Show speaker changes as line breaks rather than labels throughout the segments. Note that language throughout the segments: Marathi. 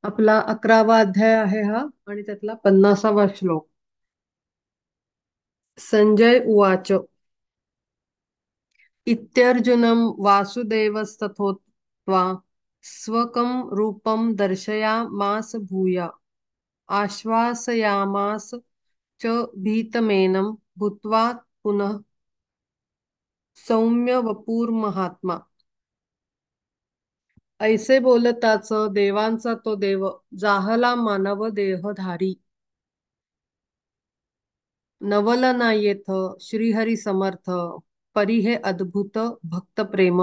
आपला 11वा अध्याय आहे हा आणि त्यातला 50वा श्लोक. संजय उवाच. इत्यर्जुनं वासुदेवस्तथोक्त्वा स्वकं रूपं दर्शयामास भूय आश्वासयामास च भीतमेनं भूत्वा पुनः सौम्य वपुर्महात्मा. ऐसे बोलताच देवांचा तो देव जाहला मानव देहधारी. नवल ना येथ श्रीहरी समर्थ परी हे अद्भुत भक्त प्रेम.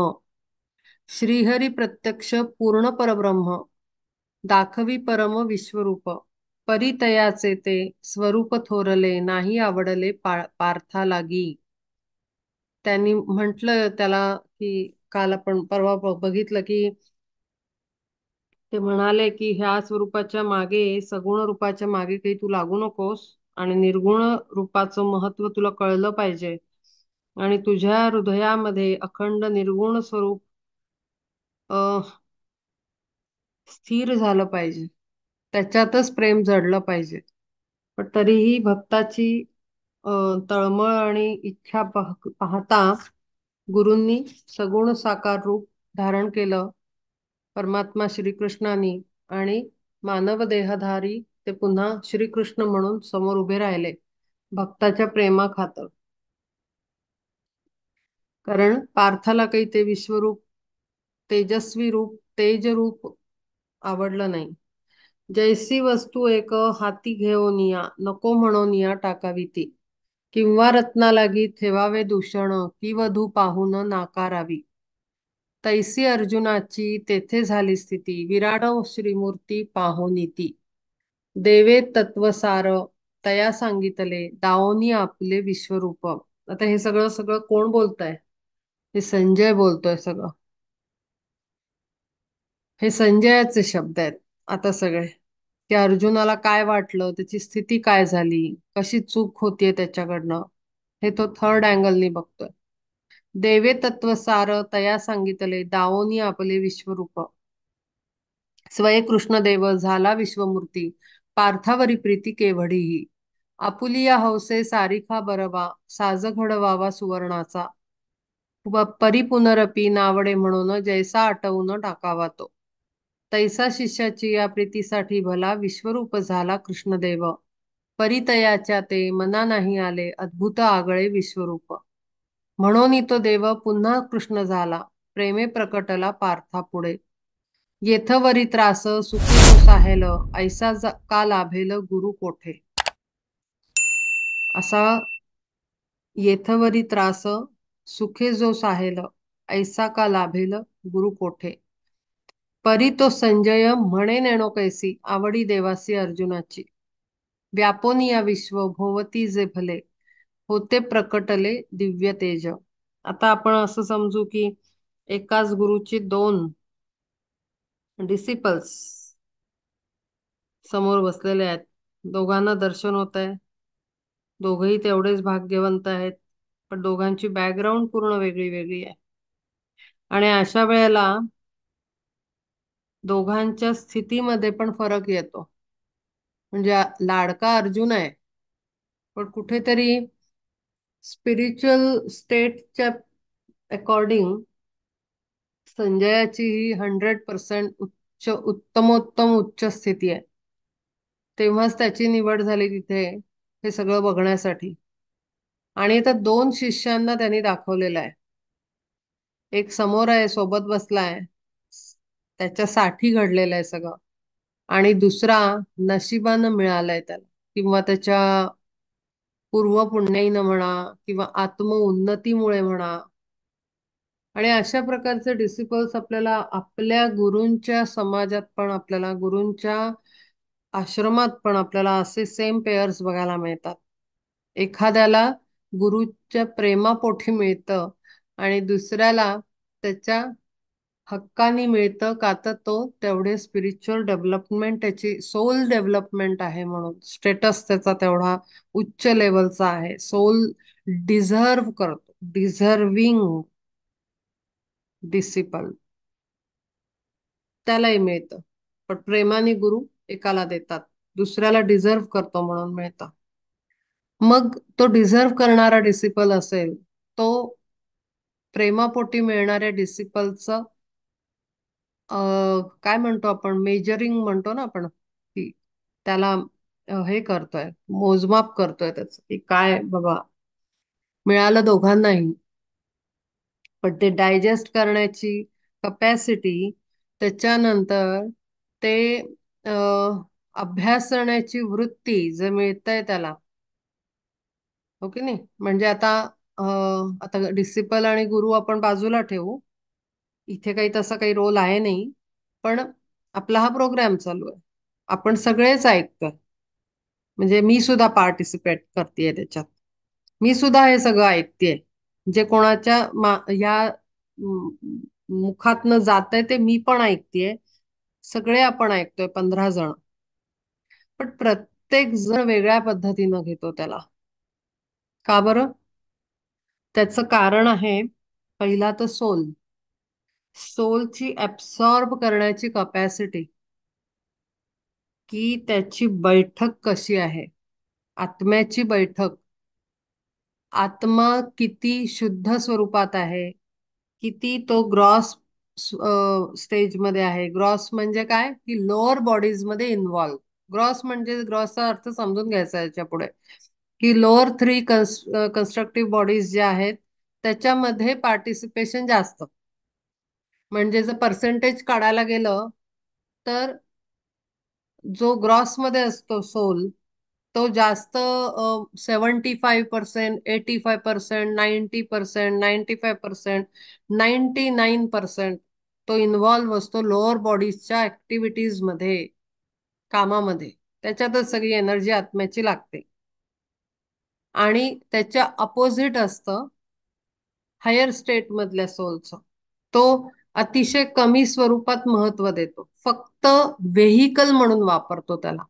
श्रीहरी प्रत्यक्ष पूर्ण परब्रह्म दाखवी परम विश्वरूप. परितयाचे ते स्वरूप थोरले नाही आवडले पार्था लागी. त्यांनी म्हटलं त्याला की काल आपण परवा बघितलं की ते म्हणाले की ह्या स्वरूपाच्या मागे सगुण रूपाच्या मागे काही तू लागू नकोस आणि निर्गुण रूपाचं महत्व तुला कळलं पाहिजे आणि तुझ्या हृदयामध्ये अखंड निर्गुण स्वरूप स्थिर झालं पाहिजे. त्याच्यातच प्रेम जडलं पाहिजे. पण तरीही भक्ताची तळमळ आणि इच्छा पाहता गुरूंनी सगुण साकार रूप धारण केलं परमात्मा श्रीकृष्णानी आणि मानव देहधारी ते पुन्हा श्रीकृष्ण म्हणून समोर उभे राहिले भक्ताच्या प्रेमाखातर. कारण पार्थाला काही ते विश्वरूप तेजस्वी रूप तेज रूप आवडलं नाही. जैसी वस्तू एक हाती घेऊनिया नको म्हणूनिया टाकावी ती. किंवा रत्ना लागी ठेवावे दूषण की वधू पाहून नाकारावी. तैसी अर्जुनाची तेथे झाली स्थिती विराट श्रीमूर्ती पाहोनी ती. देवे तत्वसार तया सांगितले दाओनी आपले विश्वरूप. आता हे सगळं सगळं कोण बोलतंय? हे संजय बोलतोय सगळं. हे संजयाचे शब्द आहेत आता सगळे. की अर्जुनाला काय वाटलं, त्याची स्थिती काय झाली, कशी चूक होतीये त्याच्याकडनं, हे तो थर्ड अँगलनी बघतोय. देवे तत्वसार तया सांगितले दावोनी आपले विश्वरूप. स्वये कृष्णदेव झाला विश्वमूर्ती पार्थावरी प्रीती केवढीही. आपुलिया हौसे सारिखा बरवा साज घडवावा सुवर्णाचा. परी पुनरपी नावडे म्हणून जैसा आटवून टाकावा तो. तैसा शिष्याची या प्रीतीसाठी भला विश्वरूप झाला कृष्णदेव. परितयाच्या ते मना नाही आले अद्भुत आगळे विश्वरूप. म्हणून तो देव पुन्हा कृष्ण झाला प्रेमे प्रकटला पार्थापुढे. येथवरी त्रास सुखी जो साहेल ऐसा का लाभेल गुरु कोठे. असा येथवरी त्रास सुखे जो साहेल ऐसा का लाभेल गुरु कोठे. परी तो संजय म्हणे नेणो कैसी आवडी देवासी अर्जुनाची. व्यापोनी या विश्व भोवती जे भले होते प्रकटले दिव्य तेज. आता आपण असं समजू की एकाच गुरुची दोन डिसिपल्स समोर बसलेले आहेत. दोघांना दर्शन होत आहे. दोघही तेवढेच भाग्यवंत आहेत. पण दोघांची बॅकग्राऊंड पूर्ण वेगळी वेगळी आहे. आणि अशा वेळेला दोघांच्या स्थितीमध्ये पण फरक येतो. म्हणजे लाडका अर्जुन आहे पण कुठेतरी स्पिरिच्युअल स्टेटच्या अकॉर्डिंग संजयाची ही 100% उच्च उत्तमोत्तम उच्च स्थिती आहे. तेव्हाच त्याची निवड झाली तिथे हे सगळं बघण्यासाठी. आणि आता दोन शिष्यांना त्यांनी दाखवलेलं आहे. एक समोर आहे सोबत बसलाय त्याच्यासाठी घडलेलं आहे सगळं आणि दुसरा नशिबानं मिळालाय त्याला किंवा त्याच्या पूर्वपुण्याईनं म्हणा किंवा आत्मउन्नतीमुळे म्हणा. आणि अशा प्रकारचे डिसिपल्स आपल्याला आपल्या गुरूंच्या समाजात पण आपल्याला गुरूंच्या आश्रमात पण आपल्याला असे सेम पेअर्स बघायला मिळतात. एखाद्याला गुरुच्या प्रेमापोटी मिळतं आणि दुसऱ्याला त्याच्या हक्कानी मिळतं का तर तो तेवढे स्पिरिच्युअल डेव्हलपमेंट त्याची सोल डेव्हलपमेंट आहे म्हणून स्टेटस त्याचा तेवढा उच्च लेवलचा आहे. सोल डिझर्व करतो डिझर्विंग डिसिपल त्यालाही मिळतं. पण प्रेमाने गुरु एकाला देतात, दुसऱ्याला डिझर्व करतो म्हणून मिळतं. मग तो डिझर्व करणारा डिसिपल असेल, तो प्रेमापोटी मिळणाऱ्या डिसिपलचं काय म्हणतो आपण, मेजरिंग म्हणतो ना आपण, की त्याला हे करतोय, मोजमाप करतोय त्याचं, की काय बाबा मिळालं दोघांनाही, पण ते डायजेस्ट करण्याची कपॅसिटी, त्याच्यानंतर ते अभ्यासण्याची वृत्ती जे मिळतंय त्याला, हो की नाही? म्हणजे आता डिसिपल आणि गुरु आपण बाजूला ठेवू, इथे काही तसा काही रोल आहे नाही, पण आपला हा प्रोग्राम चालू आहे, आपण सगळेच ऐकतोय, म्हणजे मी सुद्धा पार्टिसिपेट करतेय त्याच्यात, मी सुद्धा हे सगळं ऐकतेय, जे कोणाच्या या म, मुखातनं जातंय ते मी पण ऐकतेय, सगळे आपण ऐकतोय, 15 जण. पण प्रत्येक जण वेगळ्या पद्धतीनं घेतो त्याला. का बरं? त्याचं कारण आहे, पहिला तर सोलची ऍब्सॉर्ब करण्याची कपॅसिटी, की त्याची बैठक कशी आहे, आत्म्याची बैठक, आत्मा किती शुद्ध स्वरूपात आहे, किती तो ग्रॉस स्टेजमध्ये आहे. ग्रॉस म्हणजे काय, की लोअर बॉडीज मध्ये इन्व्हॉल्व. ग्रॉस म्हणजे ग्रॉसचा अर्थ समजून घ्यायचा याच्या पुढे, की लोअर 3 कन्स्ट्रक्टिव्ह बॉडीज ज्या आहेत त्याच्यामध्ये पार्टिसिपेशन जास्त. म्हणजे जर पर्सेंटेज काढायला गेलं, तर जो ग्रॉस मध्ये असतो सोल, तो जास्त 75%, 85%, 90%, 95%, 99% तो इन्व्हॉल्व्ह असतो लोअर बॉडीजच्या ऍक्टिव्हिटीज मध्ये, कामामध्ये. त्याच्यातच सगळी एनर्जी आत्म्याची लागते. आणि त्याच्या अपोजिट असतं हायर स्टेट मधल्या सोलचं. तो अतिशय कमी स्वरूपात महत्व देतो, फक्त व्हेहिकल म्हणून वापरतो त्याला.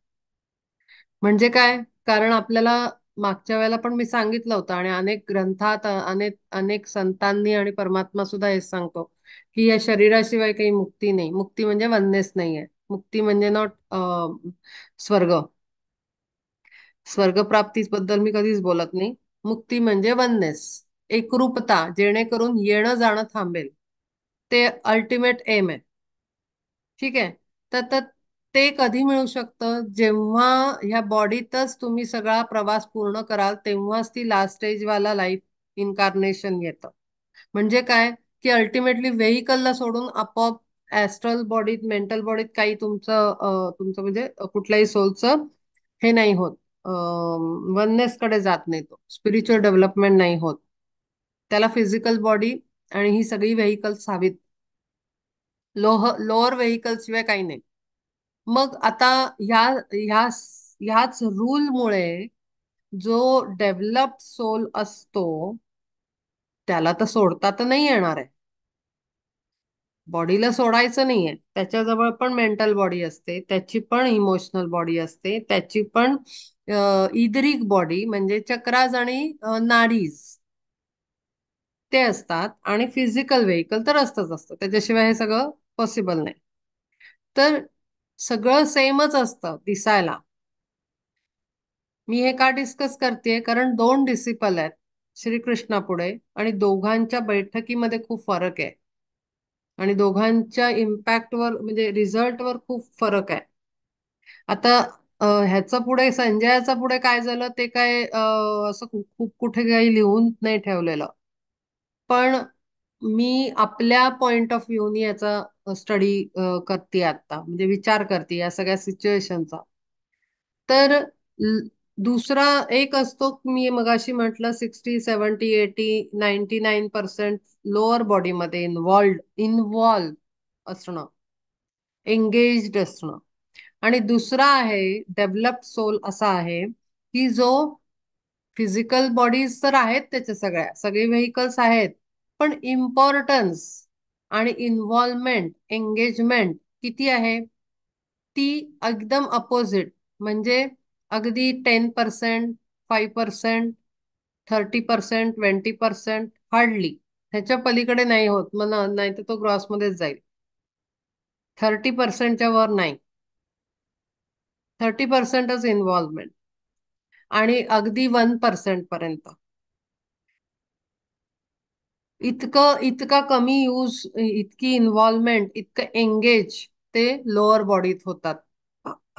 म्हणजे काय? कारण आपल्याला मागच्या वेळेला पण मी सांगितलं होतं, आणि अनेक ग्रंथात अनेक अनेक संतांनी आणि परमात्मा सुद्धा हेच सांगतो, की या शरीराशिवाय काही मुक्ती नाही. मुक्ती म्हणजे वननेस नाहीये. मुक्ती म्हणजे नॉट स्वर्ग. स्वर्गप्राप्तीबद्दल मी कधीच बोलत नाही. मुक्ती म्हणजे वननेस, एकरूपता, जेणेकरून येणं जाणं थांबेल. ते अल्टिमेट एम आहे. ठीक आहे. तर ते कधी मिळू शकतं, जेव्हा ह्या बॉडीतच तुम्ही सगळा प्रवास पूर्ण कराल, तेव्हाच ती लास्ट स्टेज वाला लाईफ इन्कार्नेशन येतं. म्हणजे काय, की अल्टिमेटली व्हेकलला सोडून आपोआप ऍस्ट्रल बॉडीत, मेंटल बॉडीत काही तुमचं म्हणजे कुठल्याही सोलचं हे नाही होत, वननेस कडे जात नाही, तो स्पिरिच्युअल डेव्हलपमेंट नाही होत. त्याला फिजिकल बॉडी आणि ही सगळी व्हेकल्स हवीत. लोअर व्हेकल शिवाय काही नाही. मग आता ह्या ह्या ह्याच रूलमुळे जो डेव्हलप्ड सोल असतो, त्याला तर सोडता तर नाही येणार आहे. बॉडीला सोडायचं नाहीये, त्याच्याजवळ पण मेंटल बॉडी असते, त्याची पण इमोशनल बॉडी असते, त्याची पण इदरिक बॉडी म्हणजे चक्राज आणि नाडीज ते असतात, आणि फिजिकल व्हेकल तर असतं. त्याच्याशिवाय हे सगळं पॉसिबल नाही. तर सगळं सेमच असतं दिसायला. मी हे का डिस्कस करते, कारण दोन डिसिपल आहेत श्रीकृष्णापुढे, आणि दोघांच्या बैठकीमध्ये खूप फरक आहे, आणि दोघांच्या इम्पॅक्टवर म्हणजे रिझल्टवर खूप फरक आहे. आता ह्याचा पुढे, संजयाचा पुढे काय झालं ते काय असं खूप खूप कुठे काही लिहून नाही ठेवलेलं, पण मी आपल्या पॉइंट ऑफ व्ह्यूनी याचा स्टडी करते आता, म्हणजे विचार करते या सगळ्या सिच्युएशनचा. तर ल- दुसरा एक असतो, मी मगाशी म्हटलं 60, 70, 80, 99% लोअर बॉडीमध्ये इन्व्हॉल्व असणं, एंगेज्ड असणं. आणि दुसरा आहे डेव्हलप्ड सोल, असा आहे की जो फिजिकल बॉडीज तर आहेत त्याच्या, सगळे व्हेकल्स आहेत, पण इम्पॉर्टन्स आणि इन्व्हॉल्वमेंट, एंगेजमेंट किती आहे, ती एकदम अपोजिट. म्हणजे अगदी 10%, 5%, 30%, 20%, हार्डली. ह्याच्या पलीकडे नाही होत, मग नाही तर तो ग्रॉसमध्येच जाईल. 30%च्या वर नाही. 30%च इन्व्हॉल्वमेंट आणि अगदी 1% पर्यंत. इतकं इतका कमी यूज, इतकी इन्व्हॉल्वमेंट, इतकं एंगेज ते लोअर बॉडीत होतात.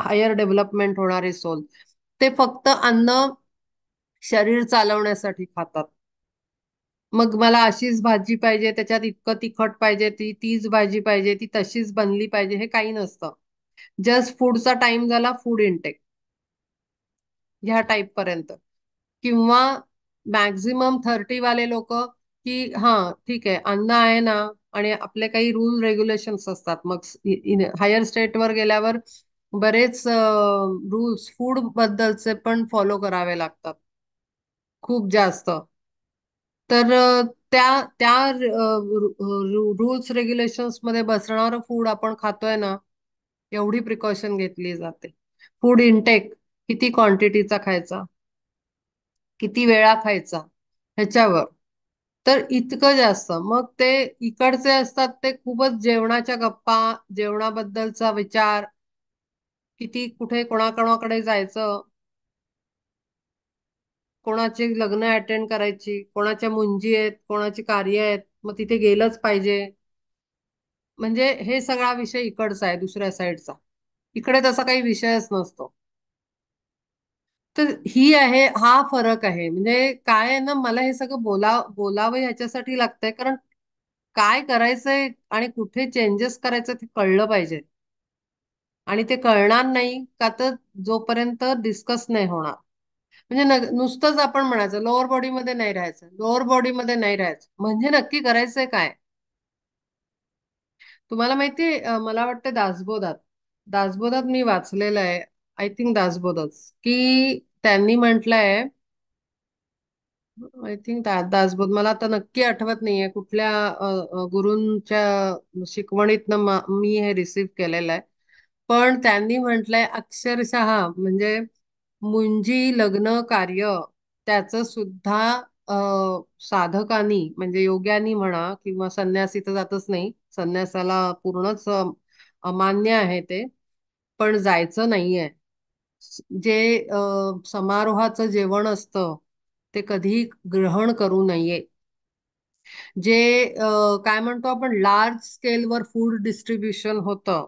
हायर डेव्हलपमेंट होणारे सोल ते फक्त अन्न शरीर चालवण्यासाठी खातात. मग मला अशीच भाजी पाहिजे, त्याच्यात इतकं तिखट पाहिजे, तीच भाजी पाहिजे, ती तशीच बनली पाहिजे, हे काही नसतं. जस्ट फूडचा टाइम झाला, फूड इनटेक ह्या टाईप पर्यंत. किंवा मॅक्झिमम 30 वाले लोक, की हा ठीक आहे अन्न आहे ना, आणि आपले काही रूल रेग्युलेशन्स असतात. मग हायर स्टेटवर गेल्यावर बरेच रूल्स फूड बद्दलचे पण फॉलो करावे लागतात, खूप जास्त. तर त्या त्या रूल्स रेग्युलेशन्स मध्ये बसणारं फूड आपण खातोय ना, एवढी प्रिकॉशन घेतली जाते. फूड इनटेक किती क्वांटिटीचा खायचा, किती वेळा खायचा, ह्याच्यावर. तर इतकं जास्त मग ते इकडचे असतात, ते खूपच जेवणाच्या गप्पा, जेवणाबद्दलचा विचार, किती कुठे कोणाकोणाकडे जायचं, कोणाची लग्न अटेंड करायची, कोणाच्या मुंजी आहेत, कोणाची कार्य आहेत, मग तिथे गेलंच पाहिजे. म्हणजे हे सगळा विषय इकडचा आहे, दुसऱ्या साईडचा. इकडे तसा काही विषयच नसतो. तर ही आहे, हा फरक आहे. म्हणजे काय आहे ना, मला हे सगळं बोलावं ह्याच्यासाठी लागतंय, कारण काय करायचंय आणि कुठे चेंजेस करायचं ते कळलं पाहिजे. आणि ते कळणार नाही का, तर जोपर्यंत डिस्कस नाही होणार. म्हणजे नुसतंच आपण म्हणायचं लोअर बॉडीमध्ये नाही राहायचं, लोअर बॉडीमध्ये नाही राहायचं, म्हणजे नक्की करायचंय काय? तुम्हाला माहितीये, मला वाटतं दासबोधात, दासबोधात मी वाचलेलं आहे, आय थिंक दासबोधच, की त्यांनी म्हटलंय, आय थिंक दासबोध, मला आता नक्की आठवत नाहीये कुठल्या गुरूंच्या शिकवणीतनं मी हे रिसीव्ह केलेलं आहे. पण त्यांनी म्हटलंय अक्षरशः, म्हणजे मुंजी लग्न कार्य त्याचं सुद्धा अ, साधकांनी, म्हणजे योग्यानी म्हणा, किंवा संन्यासी तर जातच नाही, संन्यासाला पूर्णच अमान्य आहे ते, पण जायचं नाहीये. जे समारोहाचं जेवण असतं ते कधी ग्रहण करू नये. जे काय म्हणतो आपण, लार्ज स्केलवर फूड डिस्ट्रीब्युशन होतं,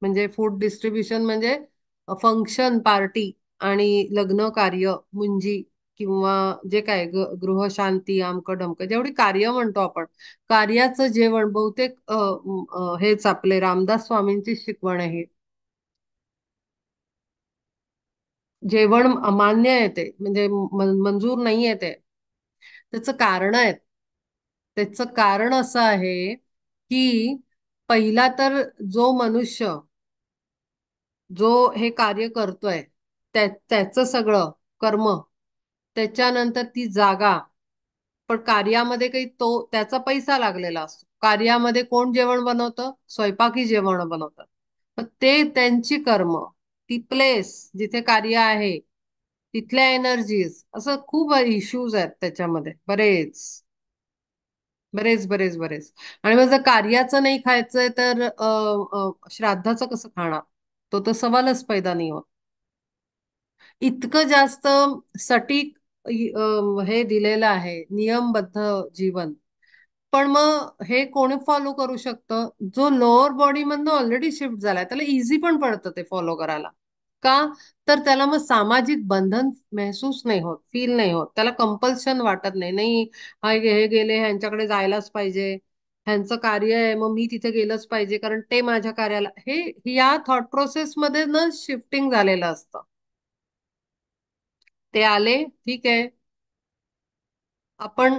म्हणजे फूड डिस्ट्रीब्युशन म्हणजे फंक्शन, पार्टी आणि लग्न कार्य, मुंजी, किंवा जे काय गृहशांती, आमकं डमकं, जेवढी कार्य म्हणतो आपण, कार्याचं जेवण बहुतेक हेच आपले रामदास स्वामींची शिकवण आहे. जेवण अमान्य आहे ते, म्हणजे मंजूर नाही आहे ते. त्याचं कारण आहे. त्याचं कारण असं आहे की, पहिला तर जो मनुष्य जो हे कार्य करतोय, त्याचं सगळं कर्म, त्याच्यानंतर ती जागा, पण कार्यामध्ये काही तो त्याचा पैसा लागलेला असतो. कार्यामध्ये कोण जेवण बनवतं? स्वयंपाकी जेवण बनवतात. मग ते त्यांची कर्म, ती प्लेस जिथे कार्य आहे, तिथल्या एनर्जीज, असं खूप इश्यूज आहेत त्याच्यामध्ये, बरेच बरेच बरेच बरेच. आणि मग जर कार्याचं नाही खायचंय, तर श्राद्धाचं कसं खाणार? तो तर सवालच पैदा नाही होत. इतकं जास्त सटीक हे दिलेलं आहे, नियमबद्ध जीवन. पण मग हे कोणी फॉलो करू शकतं? जो लोअर बॉडी मधनं ऑलरेडी शिफ्ट झालाय, त्याला इझी पण पडतं ते फॉलो करायला. का? तर त्याला मग सामाजिक बंधन महसूस नाही होत, फील नाही होत, त्याला कंपल्शन वाटत नाही. नाही, हे गेले, ह्यांच्याकडे जायलाच पाहिजे, ह्यांचं कार्य आहे मग मी तिथे गेलंच पाहिजे, कारण ते माझ्या कार्याला, हे या थॉट प्रोसेस मध्ये न शिफ्टिंग झालेलं असतं. ते आले, ठीक आहे, आपण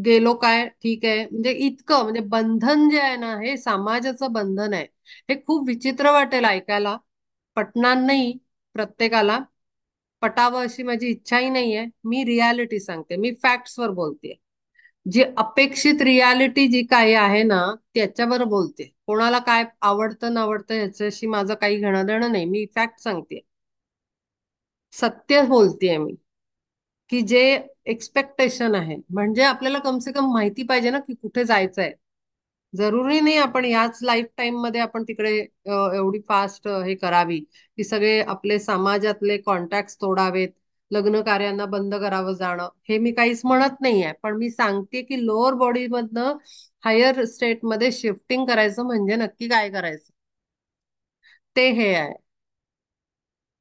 गेलो, काय ठीक आहे. म्हणजे इतकं, म्हणजे बंधन जे आहे ना, हे समाजाचं बंधन आहे. हे खूप विचित्र वाटेल ऐकायला, पटणार नाही प्रत्येकाला, पटावं अशी माझी इच्छाही नाहीये. मी रियालिटी सांगते, मी फॅक्ट्स वर बोलते. जी अपेक्षित रियालिटी जी काही आहे ना, त्याच्यावर बोलते. कोणाला काय आवडतं नावडतं ह्याच्याशी माझं काही घेणं देणं नाही, मी फॅक्ट सांगते, सत्य बोलतेय मी. की जे एक्सपेक्टेशन आहे, म्हणजे आपल्याला कमसे कम माहिती पाहिजे ना की कुठे जायचंय. जरुरी नाही आपण याच लाईफ टाईम मध्ये आपण तिकडे एवढी फास्ट हे करावी की सगळे आपले समाजातले कॉन्टॅक्ट तोडावेत, लग्न कार्यांना बंद करावं जाणं. हे मी काहीच म्हणत नाहीये, पण मी सांगते की लोअर बॉडी मधनं हायर स्टेट मध्ये शिफ्टिंग करायचं म्हणजे नक्की काय करायचं ते हे आहे.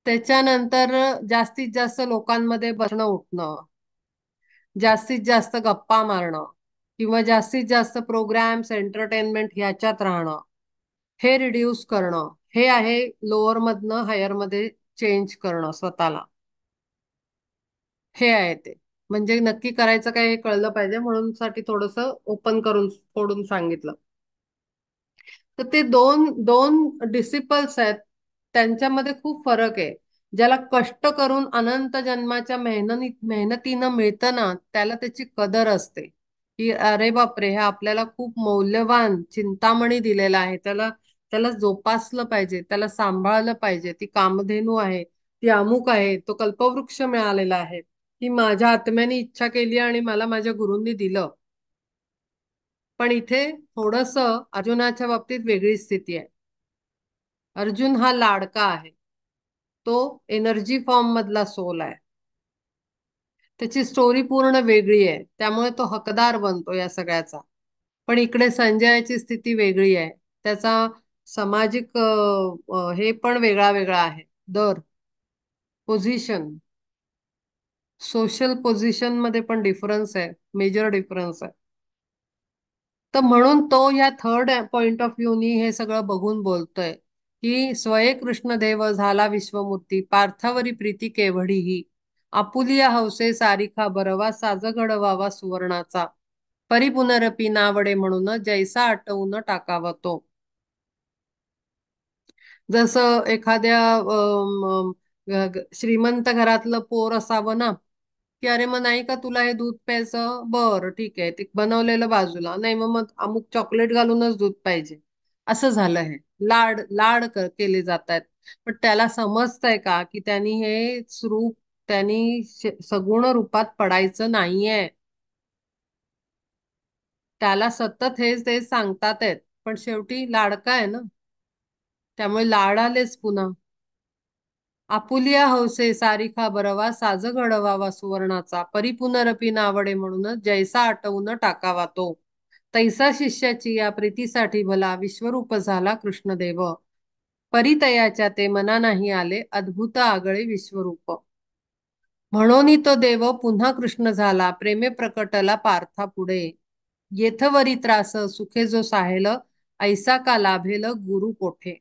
त्याच्यानंतर जास्तीत जास्त लोकांमध्ये बसणं उठणं, जास्तीत जास्त गप्पा मारणं किंवा जास्तीत जास्त प्रोग्राम्स एंटरटेनमेंट ह्याच्यात राहणं, हे रिड्यूस करणं. हे आहे लोअर मधनं हायर मध्ये चेंज करणं स्वतःला. हे आहे ते. म्हणजे नक्की करायचं काय हे कळलं पाहिजे म्हणून साठी थोडस ओपन करून फोडून सांगितलं. तर ते दोन दोन डिसिपल्स आहेत, त्यांच्यामध्ये खूप फरक आहे. ज्याला कष्ट करून अनंत जन्माच्या मेहनतीनं मिळतं ना, त्याला त्याची कदर असते की अरे बापरे, हे आपल्याला खूप मौल्यवान चिंतामणी दिलेला आहे, त्याला त्याला जोपासलं पाहिजे, त्याला सांभाळलं पाहिजे. ती कामधेनू आहे, ती अमुक आहे, तो कल्पवृक्ष मिळालेला आहे, की माझ्या आत्म्याने इच्छा केली आणि मला माझ्या गुरूंनी दिलं. पण इथे थोडस अर्जुनाच्या बाबतीत वेगळी स्थिती आहे. अर्जुन हा लाडका आहे, तो एनर्जी फॉर्म मधला सोल आहे. त्याची स्टोरी पूर्ण वेगळी आहे, त्यामुळे तो हकदार बनतो या सगळ्याचा. पण इकडे संजयाची स्थिती वेगळी आहे. त्याचा सामाजिक हे पण वेगळा वेगळा आहे. दर पोझिशन, सोशल पोझिशन मध्ये पण डिफरन्स आहे, मेजर डिफरन्स आहे. तर म्हणून तो या थर्ड पॉइंट ऑफ व्ह्यूनी हे सगळं बघून बोलतोय की स्वये कृष्णदेव झाला विश्वमूर्ती, पार्थावरी प्रीती केवढी ही, आपुलिया हौसे सारिखा बरवा, साज घडवावा सुवर्णाचा, परिपुनरपी नावडे म्हणून जैसा आटवून टाकावा तो. जसं एखाद्या श्रीमंत घरातलं पोर असावं ना, की अरे मग नाही का तुला हे दूध प्यायचं, बरं ठीक आहे, ते बनवलेलं बाजूला नाही, मग मग अमुक चॉकलेट घालूनच दूध पाहिजे. असं झालं हे. लाड लाड केले जात आहेत. पण त्याला समजतंय का की त्यांनी हे रूप, त्यांनी सगुण रूपात पडायचं नाहीये. त्याला सतत हेच तेच सांगतात आहेत, पण शेवटी लाडका आहे ना, त्यामुळे लाड आलेच पुन्हा. आपुलिया हौसे सारिखा बरवा, साज घडवावा सुवर्णाचा, परिपुनरपी नावडे म्हणून जैसा आटवून टाकावा तो. तैसा शिष्याची या प्रीतीसाठी भला, विश्वरूप झाला कृष्णदेव, परितयाच्या ते मना नाही आले, अद्भुत आगळे विश्वरूप. म्हणून तो देव पुन्हा कृष्ण झाला, प्रेमे प्रकटला पार्था पुढे, येथवरी त्रास सुखे जो साहेल, ऐसा का लाभेल गुरु कोठे.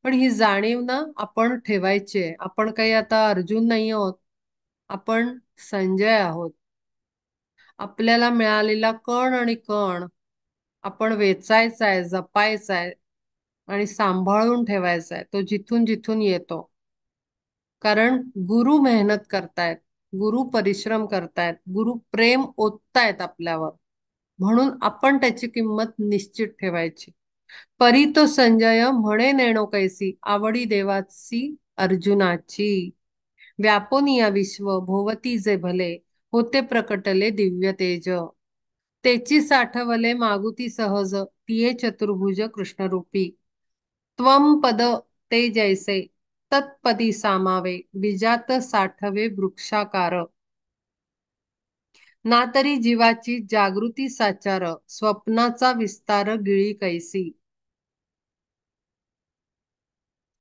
पण ही जाणीव ना आपण ठेवायची आहे. आपण काही आता अर्जुन नाही आहोत, आपण संजय आहोत. आपल्याला मिळालेला कण आणि कण आपण वेचायचा आहे, जपायचा आहे आणि सांभाळून ठेवायचा आहे, तो जिथून जिथून येतो. कारण गुरु मेहनत करतायत, गुरु परिश्रम करतायत, गुरु प्रेम ओततायत आपल्यावर, म्हणून आपण त्याची किंमत निश्चित ठेवायची. परी तो संजय म्हणे नेणो कैसी, आवडी देवाची अर्जुनाची, व्यापोनिया विश्व भोवती जे भले, होते प्रकटले दिव्य तेज, तेची साठवले मागुती सहज, तिये चतुर्भुज कृष्णरूपी, त्वम पद ते जैसे तत्पदी सामावे, बीजात साठवे वृक्षाकार, ना तरी जीवाची जागृती साचार, स्वप्नाचा विस्तार गिळी कैसी,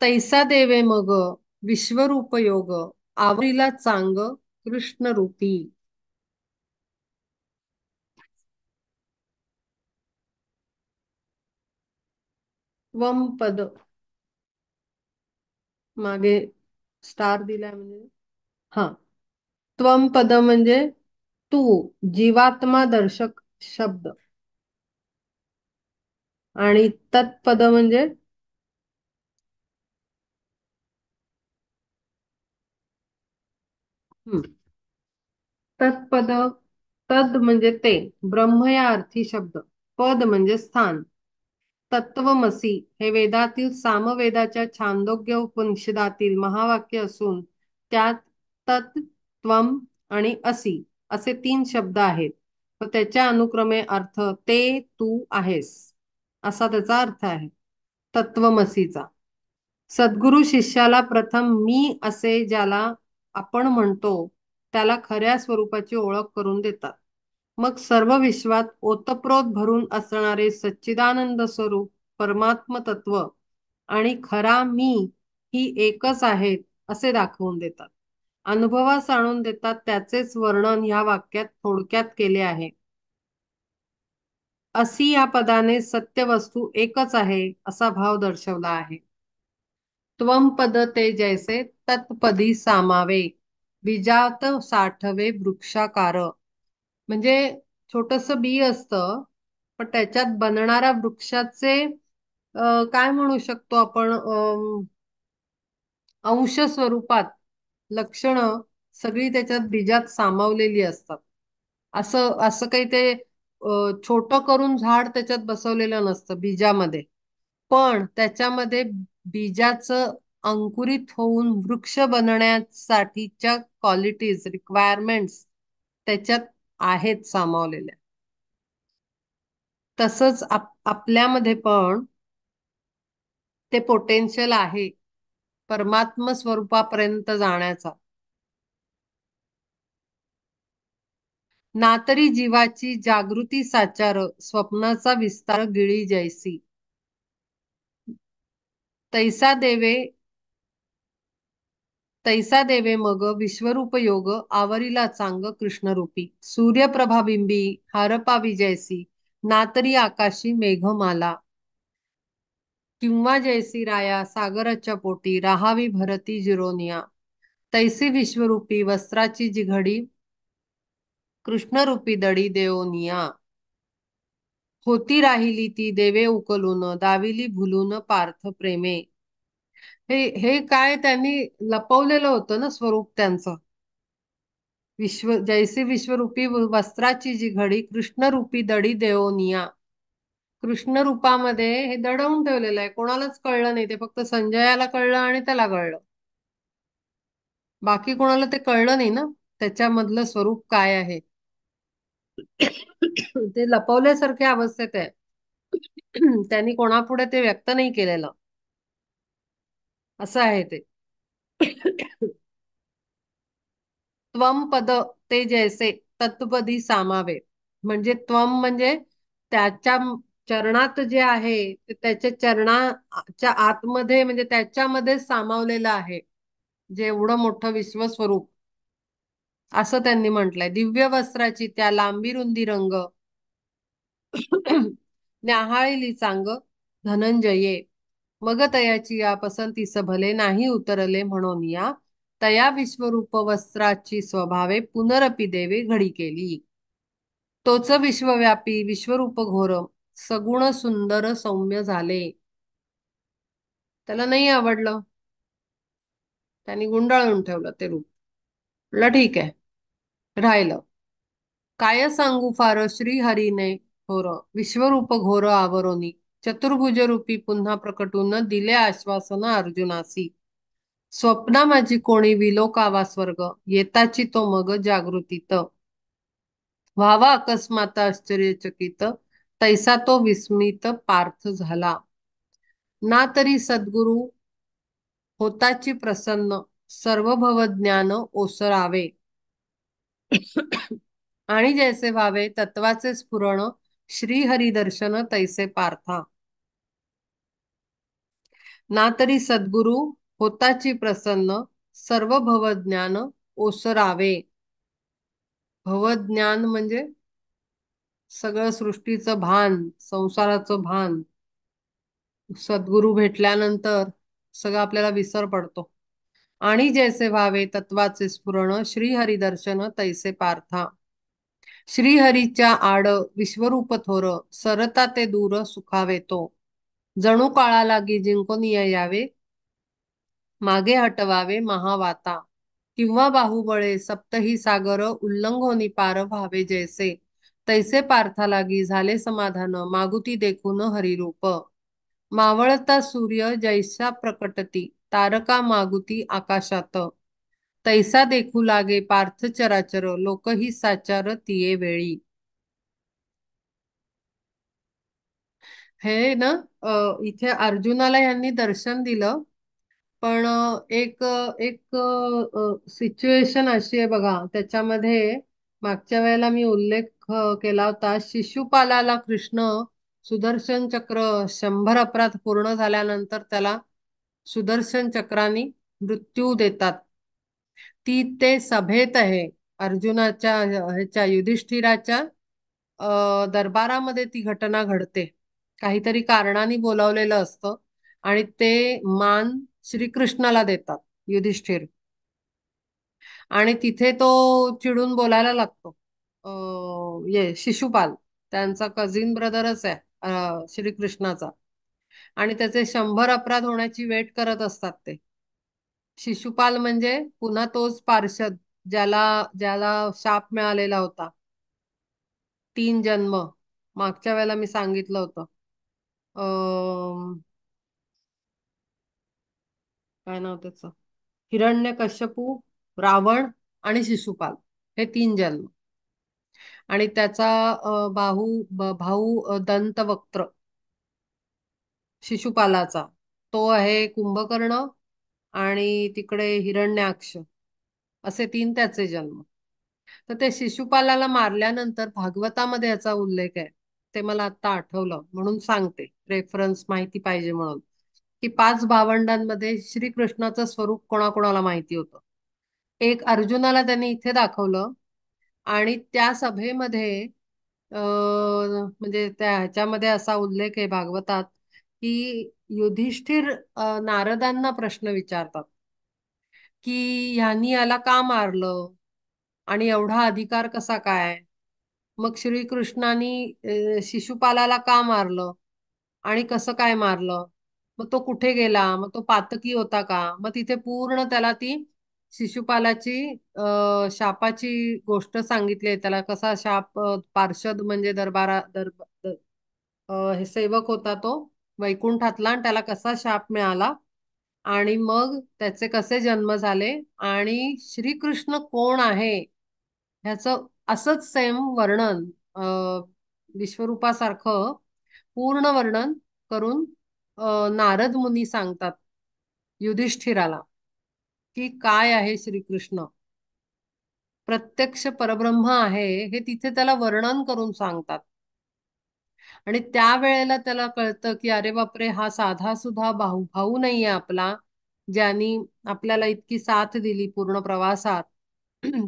तैसा देवे मग विश्वरूप योग, आवरीला चांग कृष्णरूपी. त्वम पद मागे स्टार दिलाय म्हणजे, हा, त्वम पद म्हणजे तू, जीवात्मा दर्शक शब्द. आणि तत्पद म्हणजे हम्म, तत्पद, तद म्हणजे ते, ब्रह्म या अर्थी शब्द, पद म्हणजे स्थान. तत्वमसी हे वेदातील सामवेदाच्या छांदोग्य उपनिषदातील महावाक्य असून त्यात तत्, त्वम आणि असी असे तीन शब्द आहेत. तर त्याच्या अनुक्रमे अर्थ ते तू आहेस असा त्याचा अर्थ आहे तत्वमसीचा. सद्गुरु शिष्याला प्रथम मी असे ज्याला आपण म्हणतो त्याला खऱ्या स्वरूपाची ओळख करून देतात. मग सर्व विश्वात ओतप्रोत भरून असणारे सच्चिदानंद स्वरूप परमात्म तत्व आणि खरा मी ही एकच आहेत असे दाखवून देतात. अनुभवास आणून देतात त्याचेच वर्णन ह्या वाक्यात थोडक्यात केले आहे. अशी या पदाने सत्य वस्तू एकच आहे असा भाव दर्शवला आहे. त्वम पद ते जैसे तत्पदी सामावे बीजात साठवे वृक्षाकार. म्हणजे छोटस बी असतं पण त्याच्यात बनणाऱ्या वृक्षाचे काय म्हणू शकतो आपण अंश स्वरूपात लक्षणं सगळी त्याच्यात बीजात सामावलेली असतात. असं असं काही ते छोटं करून झाड त्याच्यात बसवलेलं नसतं बीजामध्ये. पण त्याच्यामध्ये बीजाचं अंकुरित होऊन वृक्ष बनण्यासाठीच्या क्वालिटीज रिक्वायरमेंट्स त्याच्यात आहेत सामावलेल्या. तसंच आपल्यामध्ये पण ते पोटेन्शियल आहे परमात्म स्वरूपापर्यंत जाण्याचा. ना तरी जीवाची जागृती साचार स्वप्नाचा विस्तार गिळी जैसी. तैसा देवे तैसा देवे मग विश्वरूप योग आवरिला चांग कृष्णरूपी. सूर्यप्रभाबिंबी हारपावी जैसी ना तरी आकाशी मेघमाला. किंवा जैसी राया सागराच्या पोटी राहावी भरती जिरोनिया. तैसी विश्वरूपी वस्त्राची जी घडी कृष्णरूपी दडी देओनिया. होती राहिली ती देवे उकलून दाविली भुलून पार्थ प्रेमे. हे काय त्यांनी लपवलेलं होतं ना स्वरूप त्यांचं. जैसे विश्वरूपी वस्त्राची जी घडी कृष्णरूपी दडी देओनिया. कृष्ण रूपामध्ये हे दडवून ठेवलेलं आहे कोणालाच कळलं नाही ते फक्त संजयाला कळलं आणि त्याला कळलं. बाकी कोणाला ते कळलं नाही ना त्याच्यामधलं स्वरूप काय आहे. ते लपवल्यासारख्या अवस्थेत आहे. त्यांनी कोणापुढे ते व्यक्त नाही केलेलं असं आहे ते. त्वम पद ते जैसे तत्पदी सामावे. म्हणजे त्वम म्हणजे त्याच्या चरणात जे आहे ते त्याच्या चरणाच्या आतमध्ये म्हणजे त्याच्यामध्ये सामावलेलं आहे जे एवढं मोठं विश्वस्वरूप असं त्यांनी म्हटलंय. दिव्य वस्त्राची त्या लांबी रुंदी रंग न्याहाळिली चांग धनंजये. मग तयाची या पसंतीस भले नाही उतरले म्हणून या तया विश्वरूप वस्त्राची स्वभावे पुनरपी देवे घडी केली. तोच विश्वव्यापी विश्वरूप घोर सगुण सुंदर सौम्य झाले. त्याला नाही आवडलं त्यांनी गुंडाळून ठेवलं ते रूप. म्हटलं ठीक आहे राहिलं. काय सांगू फार श्रीहरीने थोर विश्वरूप घोर आवरोनी चतुर्भुज रूपी पुन्हा प्रकटून दिले आश्वासन अर्जुनासी. स्वप्ना माझी कोणी विलोकावा स्वर्ग येताची तो मग जागृतीत. व्हावा अकस्मात आश्चर्यचकित तैसा तो विस्मित पार्थ झाला. ना तरी सद्गुरु होताची प्रसन्न सर्व भवज्ञान ओसरावे. आणि जैसे व्हावे तत्वाचे स्फुरण श्रीहरी दर्शन तैसे पार्था. ना तरी सद्गुरु होताची प्रसन्न सर्व भवज्ञान ओसरावे. भवज्ञान म्हणजे सगळं सृष्टीचं भान संसाराचं भान. सद्गुरु भेटल्यानंतर सगळं आपल्याला विसर पडतो. आणि जैसे व्हावे तत्वाचे स्फुरण श्रीहरी दर्शन तैसे पार्था. श्रीहरीच्या आड विश्वरूप थोर सरता ते दूर सुखावे तो. जणू काळा लागी जिंकून यावे मागे हटवावे महावाता. किंवा बाहुबळे सप्तही सागर उल्लंघोनी पार व्हावे जैसे तैसे पार्था लागी झाले समाधान मागुती देखून हरिरूप. मावळता सूर्य जैसा प्रकटती तारका मागुती आकाशात. तैसा देखू लागे पार्थ चराचर लोकही साचार तिये वेळी. हे ना, इथे अर्जुनाला यांनी दर्शन दिलं. पण एक सिच्युएशन अशी आहे बघा, त्याच्यामध्ये मागच्या वेळेला मी उल्लेख केला होता. शिशुपालाला कृष्ण सुदर्शन चक्र 100 अपराध पूर्ण झाल्यानंतर त्याला सुदर्शन चक्राने मृत्यू देतात. ती ते सभेत आहे, अर्जुनाच्या ह्याच्या युधिष्ठिराच्या दरबारामध्ये ती घटना घडते. काहीतरी कारणाने बोलावलेलं असतं आणि ते मान श्रीकृष्णाला देतात, युधिष्ठिर. आणि तिथे तो चिडून बोलायला लागतो. ये शिशुपाल त्यांचा कझिन ब्रदरच आहे, श्रीकृष्णाचा. आणि त्याचे 100 अपराध होण्याची वेट करत असतात ते. शिशुपाल म्हणजे पुन्हा तोच पार्षद, ज्याला ज्याला शाप मिळालेला होता, 3 जन्म. मागच्या वेळेला मी सांगितलं होतं. अं, काय नाव त्याचं, हिरण्यकश्यपू, रावण आणि शिशुपाल, हे 3 जन्म. आणि त्याचा भाऊ दंतवक्त्र, शिशुपालाचा, तो आहे कुंभकर्ण. आणि तिकडे हिरण्याक्ष, असे 3 त्याचे जन्म. तर ते शिशुपालाला मारल्यानंतर भागवतामध्ये याचा उल्लेख आहे. ते मला आता आठवलं म्हणून सांगते, रेफरन्स माहिती पाहिजे म्हणून. की 5 भावंडांमध्ये श्रीकृष्णाचं स्वरूप कोणाकोणाला माहिती होतं. एक अर्जुनाला त्यांनी इथे दाखवलं. आणि त्या सभेमध्ये म्हणजे त्या ह्याच्यामध्ये असा उल्लेख आहे भागवतात, की युधिष्ठिर नारदांना प्रश्न विचारतात की ह्यांनी याला का मारलं आणि एवढा अधिकार कसा काय. मग श्रीकृष्णानी शिशुपालाला का मारलं आणि कसं काय मारलं. मग तो कुठे गेला, मग तो पातकी होता का. मग तिथे पूर्ण त्याला ती शिशुपालाची शापाची गोष्ट सांगितली आहे. त्याला कसा शाप, पार्षद म्हणजे हे सेवक होता तो वैकुंठातला, आणि त्याला कसा शाप मिळाला. आणि मग त्याचे कसे जन्म झाले आणि श्रीकृष्ण कोण आहे ह्याचं असंच सेम वर्णन, विश्वरूपासारखं पूर्ण वर्णन करून नारद मुनी सांगतात युधिष्ठिराला, की काय आहे श्रीकृष्ण. प्रत्यक्ष परब्रह्म आहे हे तिथे त्याला वर्णन करून सांगतात. आणि त्यावेळेला त्याला कळतं की अरे बापरे, हा साधा सुद्धा भाऊ भाऊ नाहीये आपला, ज्यांनी आपल्याला इतकी साथ दिली पूर्ण प्रवासात.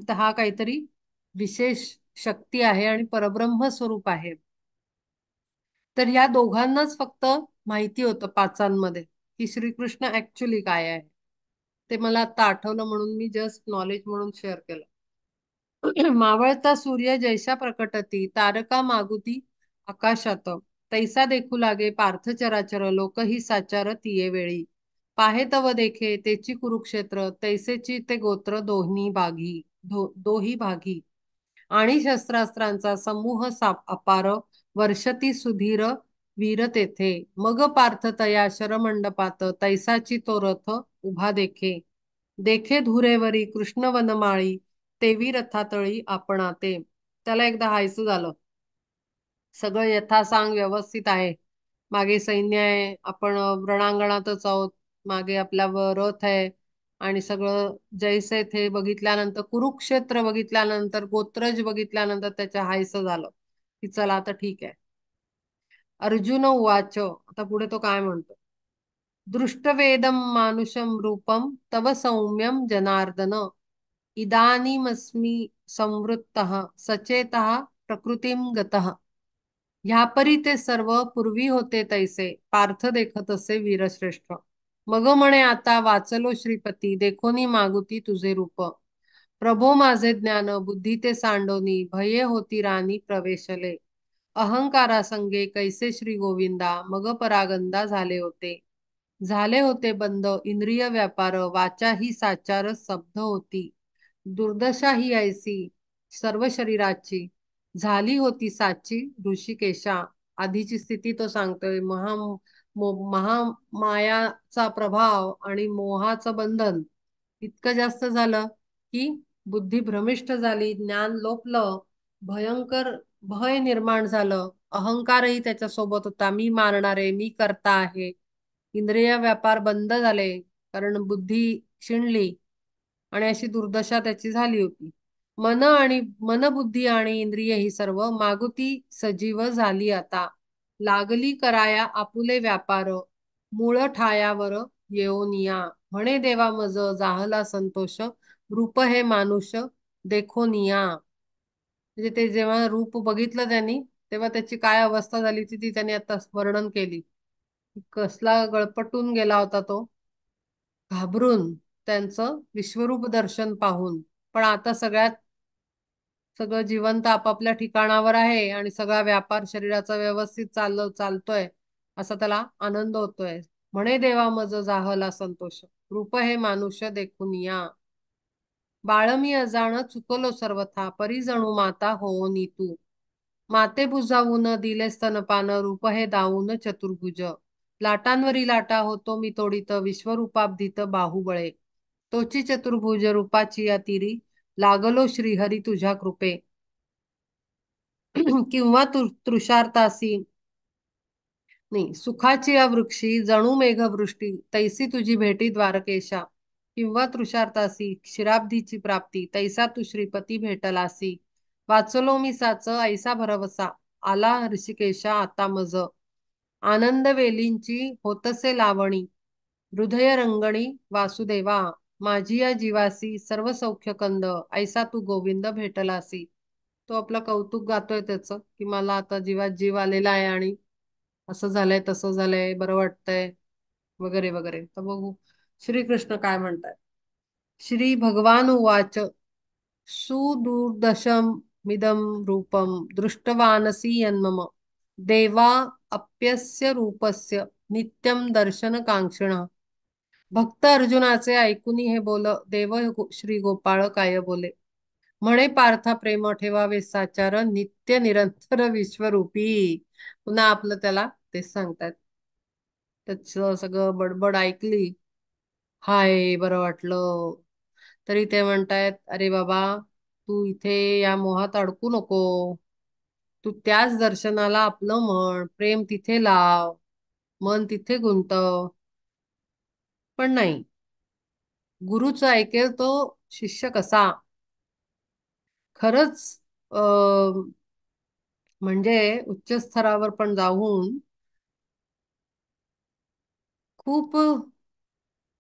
तर हा काहीतरी विशेष शक्ती आहे आणि परब्रह्म स्वरूप आहे. तर या दोघांनाच फक्त माहिती होतं पाचांमध्ये की श्रीकृष्ण ऍक्च्युली काय आहे. ते मला आता आठवलं म्हणून मी जस्ट नॉलेज म्हणून शेअर केलं. मावळता सूर्य जैसा प्रकटती तारका मागुती आकाशात, तैसा देखू लागे पार्थ चराचर लोकही साचार तिये वेळी. पाहे तव देखे तेची कुरुक्षेत्र तैसेची ते गोत्र दोन्ही भागी, दोही भागी. आणि शस्त्रास्त्रांचा समूह साप अपार वर्षती सुधीर वीर तेथे. मग पार्थ तया शरमंडपात तैसाची तो रथ उभा देखे. देखे धुरेवरी कृष्ण वनमाळी तेवी रथातळी आपणा ते. त्याला एकदा हायचं झालं. सगळं यथासांग व्यवस्थित आहे. मागे सैन्य आहे, आपण रणांगणातच आहोत. मागे आपला रथ आहे. आणि सगळं जैसे थे बघितल्यानंतर, कुरुक्षेत्र बघितल्यानंतर, गोत्रज बघितल्यानंतर त्याच्या हायचं झालं की चला आता ठीक आहे. अर्जुन उवाच, आता पुढे तो काय म्हणतो. दृष्टवेदम मानुषम रूपम तव सौम्यम जनार्दन, इदानीमस्मि संवृत्तः सचेतः प्रकृतीम गतः. ह्यापरी ते सर्व पूर्वी होते तैसे पार्थ देखतसे वीरश्रेष्ठ. मग म्हणे आता वाचलो श्रीपती देखोनी मागुती तुझे रूप. प्रभो माझे ज्ञान बुद्धी ते सांडोनी भये होती राणी प्रवेशले. अहंकारा संगे कैसे श्री गोविंदा मग परागंदा झाले होते. झाले होते बंद इंद्रिय व्यापार वाचा ही साचार स्तब्ध होती. दुर्दशा ही ऐसी सर्व शरीराची झाली होती साची ऋषिकेशा. आधीची स्थिती तो सांगतोय. महामायाचा प्रभाव आणि मोहाचं बंधन इतकं जास्त झालं की बुद्धी भ्रमिष्ट झाली, ज्ञान लोपलं, भयंकर भय निर्माण झालं. अहंकारही त्याच्यासोबत होता. मी मारणारे, मी करता आहे. इंद्रिय व्यापार बंद झाले, कारण बुद्धी क्षीणली आणि अशी दुर्दशा त्याची झाली होती. मनबुद्धी आणि इंद्रिय ही सर्व मागुती सजीव झाली आता. लागली कराया आपुले व्यापार, मूळ ठायावर येऊनिया. म्हणे देवा मज जाहला संतोष, रूप हे मानुष देखोनिया. म्हणजे ते जेव्हा रूप बघितलं त्यांनी, तेव्हा त्याची काय अवस्था झाली होती ती त्यांनी आता वर्णन केली. कसला गळपटून गेला होता तो, घाबरून त्यांचं विश्वरूप दर्शन पाहून. पण आता सगळं जिवंत आपापल्या ठिकाणावर आहे आणि सगळा व्यापार शरीराचा व्यवस्थित चालतोय, असा त्याला आनंद होतोय. म्हणे देवा मज जाहला संतोष, रूप हे मानुष्य देखून या. बाळ मी अजाण चुकलो सर्वथा, परी जणू माता होऊनी तू. माते बुजावून दिले स्तनपान, रूप हे दावून चतुर्भुज. लाटांवरी लाटा होतो मी तोडीत, विश्वरूपाब्धित बाहुबळे. तोची चतुर्भुज रूपाची या तिरी, लागलो श्रीहरी तुझ्या कृपे. किंवा तृषार्तासी नाही, सुखाची या वृक्षी जणू मेघवृष्टी, तैसी तुझी भेटी द्वारकेशा. किंवा तृषार्तासी क्षीराब्धीची प्राप्ती, तैसा तू श्रीपती भेटलासी. वाचलो मी साच ऐसा भरवसा, आला ऋषिकेशा आता मज. आनंद वेलींची होतसे लावणी, हृदय रंगणी वासुदेवा. माझी या जीवासी सर्व सौख्य कंद, ऐसा तू गोविंद भेटलासी. तो आपलं कौतुक गातोय त्याचं, की मला आता जीवात जीव आलेला आहे आणि असं झालंय तसं झालंय, बरं वाटतंय वगैरे वगैरे. तर बघू श्रीकृष्ण काय म्हणतात. श्री भगवान उवाच, सुदुर्दशम मिदम रूपम दृष्टवानसी यन्मम, देवा अप्यस्य रूपस्य नित्यम दर्शन कांक्षण. भक्त अर्जुनाचे ऐकुनी हे बोल, देव श्री गोपाळ काय बोले. म्हणे पार्था प्रेम ठेवावे साचार, नित्य निरंतर विश्वरूपी. पुन्हा आपलं त्याला तेच सांगतात. त्याच सगळं बडबड ऐकली, हाय बरं वाटलं. तरी ते म्हणतायत, अरे बाबा तू इथे या मोहात अडकू नको. तू त्याच दर्शनाला आपलं म्हण, प्रेम तिथे लाव, मन तिथे गुंतव. पण नाही, गुरुचं ऐकेल तो शिष्य कसा. खरंच अ म्हणजे उच्च स्तरावर पण जाऊन खूप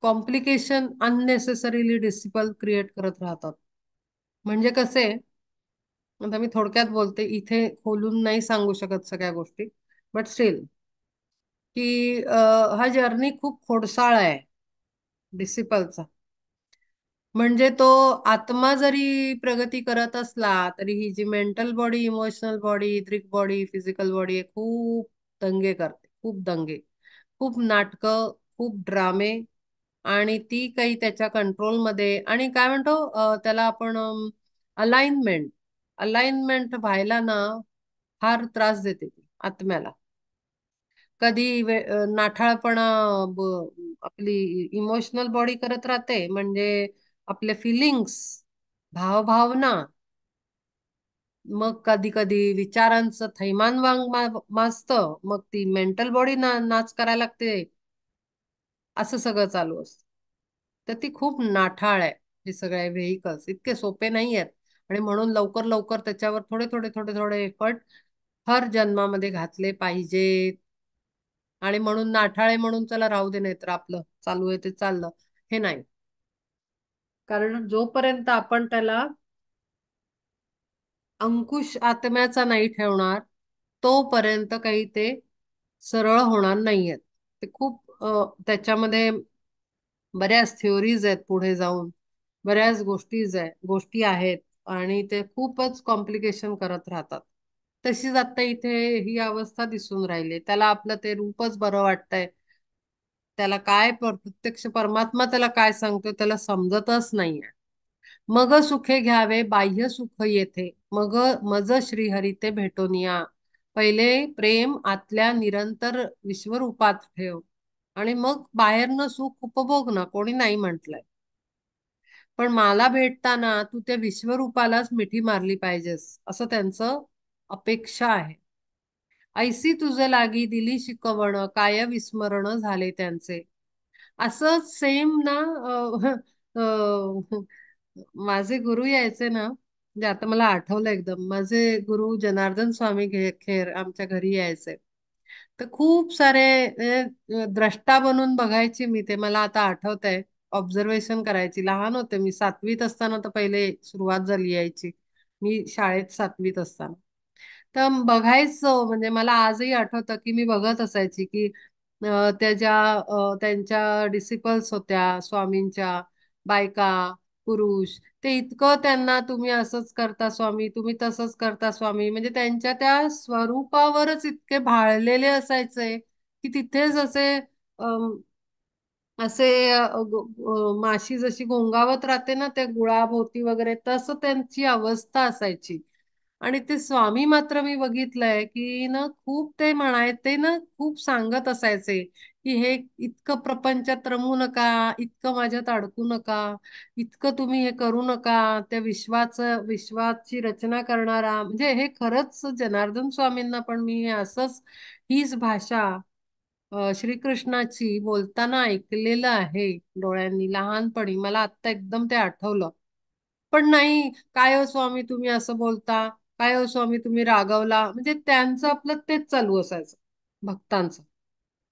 कॉम्प्लिकेशन अननेसेसरीली डिसिपल क्रिएट करत राहतात. म्हणजे कसे, आता मी थोडक्यात बोलते, इथे खोलून नाही सांगू शकत सगळ्या गोष्टी, बट स्टील की हा जर्नी खूप खोडसाळ आहे डिसिपलचा. म्हणजे तो आत्मा जरी प्रगती करत असला तरी ही जी mental body, emotional body, etheric body, physical body आहे, खूप दंगे करते, खूप दंगे, खूप नाटकं, खूप ड्रामे. आणि ती काही त्याच्या कंट्रोलमध्ये, आणि काय म्हणतो त्याला आपण अलाइनमेंट अलाइनमेंट व्हायला ना फार त्रास देते ती आत्म्याला. कधी नाठाळपणा आपली इमोशनल बॉडी करत राहते, म्हणजे आपले फिलिंग्स, भावभावना. मग कधी कधी विचारांचं थैमान माजतं, मग ती मेंटल बॉडी नाच करायला लागते. असं सगळं चालू असतं. तर ती खूप नाठाळ आहे. हे सगळे व्हेइकल्स इतके सोपे नाही आहेत. आणि म्हणून लवकर लवकर त्याच्यावर थोडे थोडे थोडे थोडे एफर्ट हर जन्मामध्ये घातले पाहिजेत. आणि म्हणून नाठाळे म्हणून चला राहू दे, नाही तर आपलं चालू आहे ते चाललं, हे नाही. कारण जोपर्यंत आपण त्याला अंकुश आत्म्याचा नाही ठेवणार, तोपर्यंत काही ते सरळ होणार नाहीयेत. ते खूप त्याच्यामध्ये बऱ्याच थिओरीज आहेत पुढे जाऊन, बऱ्याच गोष्टी आहेत. आणि ते खूपच कॉम्प्लिकेशन करत राहतात. तशीच आता इथे ही अवस्था दिसून राहिली, त्याला आपलं ते रूपच बरं वाटतंय. त्याला काय प्रत्यक्ष परमात्मा त्याला काय सांगतोय त्याला समजतच नाहीये. मग सुखे घ्यावे बाह्य सुख येथे, मग मज श्रीहरी ते भेटून या. पहिले प्रेम आतल्या निरंतर विश्वरूपात ठेव, आणि मग बाहेरनं सुख उपभोग ना, कोणी नाही म्हटलंय. पण मला भेटताना तू त्या विश्वरूपालाच मिठी मारली पाहिजेस, असं त्यांचं अपेक्षा आहे. ऐसी तुझ लागी दिली शिकवण काय विस्मरण झाले त्यांचे. असंच सेम ना. माझे गुरु यायचे ना, म्हणजे आता मला आठवलं एकदम, माझे गुरु जनार्दन स्वामी खेर आमच्या घरी यायचे. तर खूप सारे द्रष्टा बनून बघायची मी ते, मला आता आठवतंय. ऑब्झर्वेशन करायची, लहान होते मी, 7वीत असताना तर पहिले सुरुवात झाली यायची. मी शाळेत 7वीत असताना. तर बघायचं, म्हणजे मला आजही आठवतं की मी बघत असायची की त्यांच्या डिसिपल्स होत्या स्वामींच्या, बायका, पुरुष, ते इतकं त्यांना तुम्ही असंच करता स्वामी, तुम्ही तसंच करता स्वामी, म्हणजे त्यांच्या त्या स्वरूपावरच इतके भाळलेले असायचे की तिथेच असे माशी जशी घोंगावत राहते ना त्या गुळाभोवती वगैरे, तसं त्यांची अवस्था असायची. आणि ते स्वामी मात्र मी बघितलंय की ना, खूप ते म्हणायचे ना, खूप सांगत असायचे की हे इतकं प्रपंचात रमू नका, इतकं माझ्यात अडकू नका, इतकं तुम्ही हे करू नका. त्या विश्वाची रचना करणारा, म्हणजे हे खरंच जनार्दन स्वामींना पण मी हे असंच, हीच भाषा श्रीकृष्णाची बोलताना ऐकलेलं आहे डोळ्यांनी लहानपणी. मला आत्ता एकदम ते आठवलं. पण नाही, काय हो स्वामी तुम्ही असं बोलता, काय हो स्वामी तुम्ही रागवला, म्हणजे त्यांचं आपलं तेच चालू असायचं, भक्तांचं.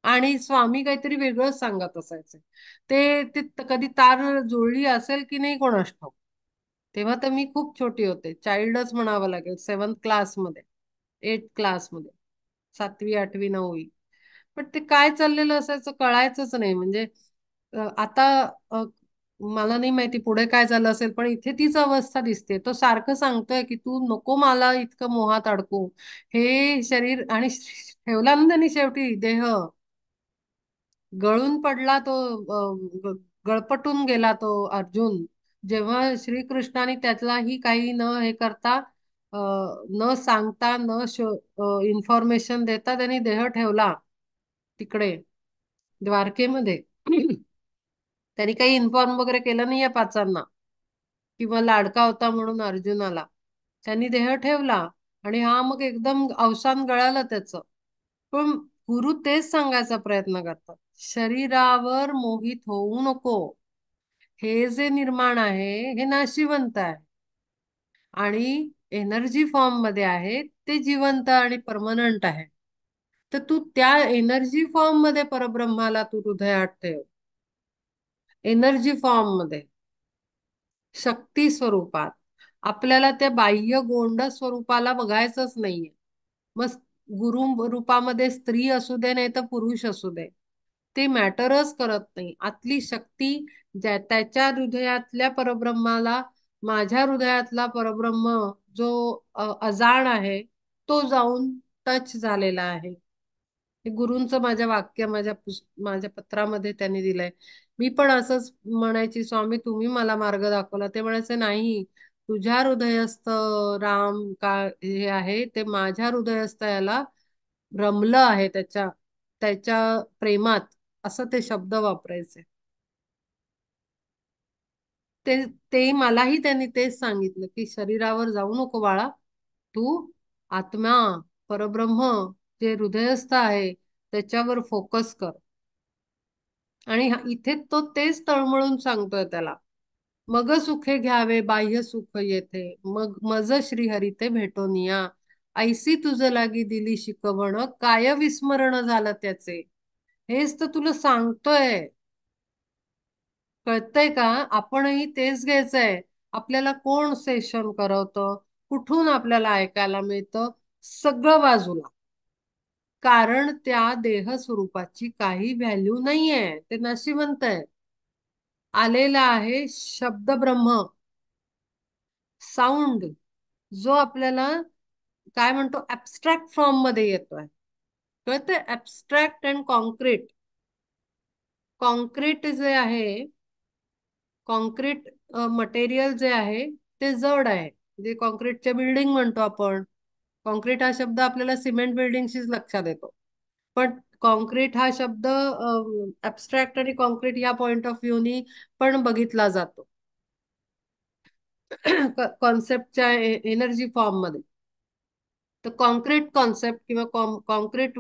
आणि स्वामी काहीतरी वेगळंच सांगत असायचे. ते ते कधी तार जुळली असेल की नाही कोणास ठाऊक. तेव्हा तर मी खूप छोटी होते, चाइल्डच म्हणावं लागेल, 7th क्लासमध्ये, 8th क्लासमध्ये, 7वी 8वी 9वी. पण ते काय चाललेलं असायचं कळायचंच नाही. म्हणजे आता अ, मला नाही माहिती पुढे काय झालं असेल, पण इथे तीच अवस्था दिसते. तो सारखं सांगतोय की तू नको मला इतकं मोहात अडकू, हे शरीर. आणि ठेवला ना त्यांनी शेवटी देह, गळून पडला तो, गळपटून गेला तो अर्जुन. जेव्हा श्रीकृष्णाने त्यातलाही काही न हे करता, अ, न सांगता, न इन्फॉर्मेशन देता त्यांनी देह ठेवला तिकडे द्वारकेमध्ये. त्यांनी काही इन्फॉर्म वगैरे केलं नाही या पाचांना, किंवा लाडका होता म्हणून अर्जुनाला. त्यांनी देह ठेवला आणि हा मग एकदम अवसान गळालं त्याचं. पण गुरु तेच सांगायचा प्रयत्न करतात, शरीरावर मोहित होऊ नको. हे जे निर्माण आहे हे नाशिवंत आहे, आणि एनर्जी फॉर्म मध्ये आहे, ते जिवंत आणि परमनंट आहे. तर तू त्या एनर्जी फॉर्म मध्ये परब्रह्माला तू हृदयात ठेव, एनर्जी फॉर्म मध्ये, शक्ती स्वरूपात. आपल्याला त्या बाह्य गोंड स्वरूपाला बघायचंच नाहीये. मग गुरु रूपामध्ये स्त्री असू दे नाही तर पुरुष असू दे, ते मॅटरच करत नाही. आतली शक्ती, त्याच्या हृदयातल्या परब्रह्माला, माझ्या हृदयातला परब्रह्म जो अजाण आहे, तो जाऊन टच झालेला आहे. हे गुरूंचं माझ्या वाक्य, माझ्या पत्रामध्ये त्यांनी दिलंय. मी पण असंच म्हणायची, स्वामी तुम्ही मला मार्ग दाखवला. ते म्हणायचे नाही, तुझ्या हृदयस्थ राम का हे आहे ते माझ्या हृदयस्थ याला रमलं आहे, त्याच्या त्याच्या प्रेमात, असं ते शब्द वापरायचे. ते ते मलाही त्यांनी तेच सांगितलं की शरीरावर जाऊ नको बाळा, तू आत्मा, परब्रह्म जे हृदयस्थ आहे त्याच्यावर फोकस कर. आणि इथे तो तेच तळमळून सांगतोय त्याला, मग सुखे घ्यावे बाह्य सुख येथे, मग मज श्रीहरी ते भेटोनिया. ऐसी तुझ लागी दिली शिकवण काय विस्मरण झालं त्याचे. हेच तर तुला सांगतोय, कळतंय का? आपणही तेच घ्यायचंय. आपल्याला कोण सेशन करवतं, कुठून आपल्याला ऐकायला मिळतं, सगळं बाजूला. कारण त्या देह स्वरूपाची काही व्हॅल्यू नाहीये, ते नशिवंत आहे. आलेला आहे शब्द ब्रह्म, साऊंड, जो आपल्याला काय म्हणतो, ऍब्स्ट्रॅक्ट फॉर्म मध्ये येतोय. कळतंय? ऍब्स्ट्रॅक्ट अँड कॉन्क्रीट. कॉन्क्रीट जे आहे, कॉन्क्रीट मटेरियल जे आहे ते जड आहे. जे कॉन्क्रीटच्या बिल्डिंग म्हणतो आपण, कॉन्क्रीट हा शब्द आपल्याला सिमेंट बिल्डिंगशीच लक्षात येतो. पण कॉन्क्रीट हा शब्द ऍब्स्ट्रॅक्ट आणि कॉन्क्रीट या पॉइंट ऑफ व्ह्यूनी पण बघितला जातो. कॉन्सेप्टच्या एनर्जी फॉर्म मध्ये. तर कॉन्क्रीट कॉन्सेप्ट किंवा कॉन्क्रीट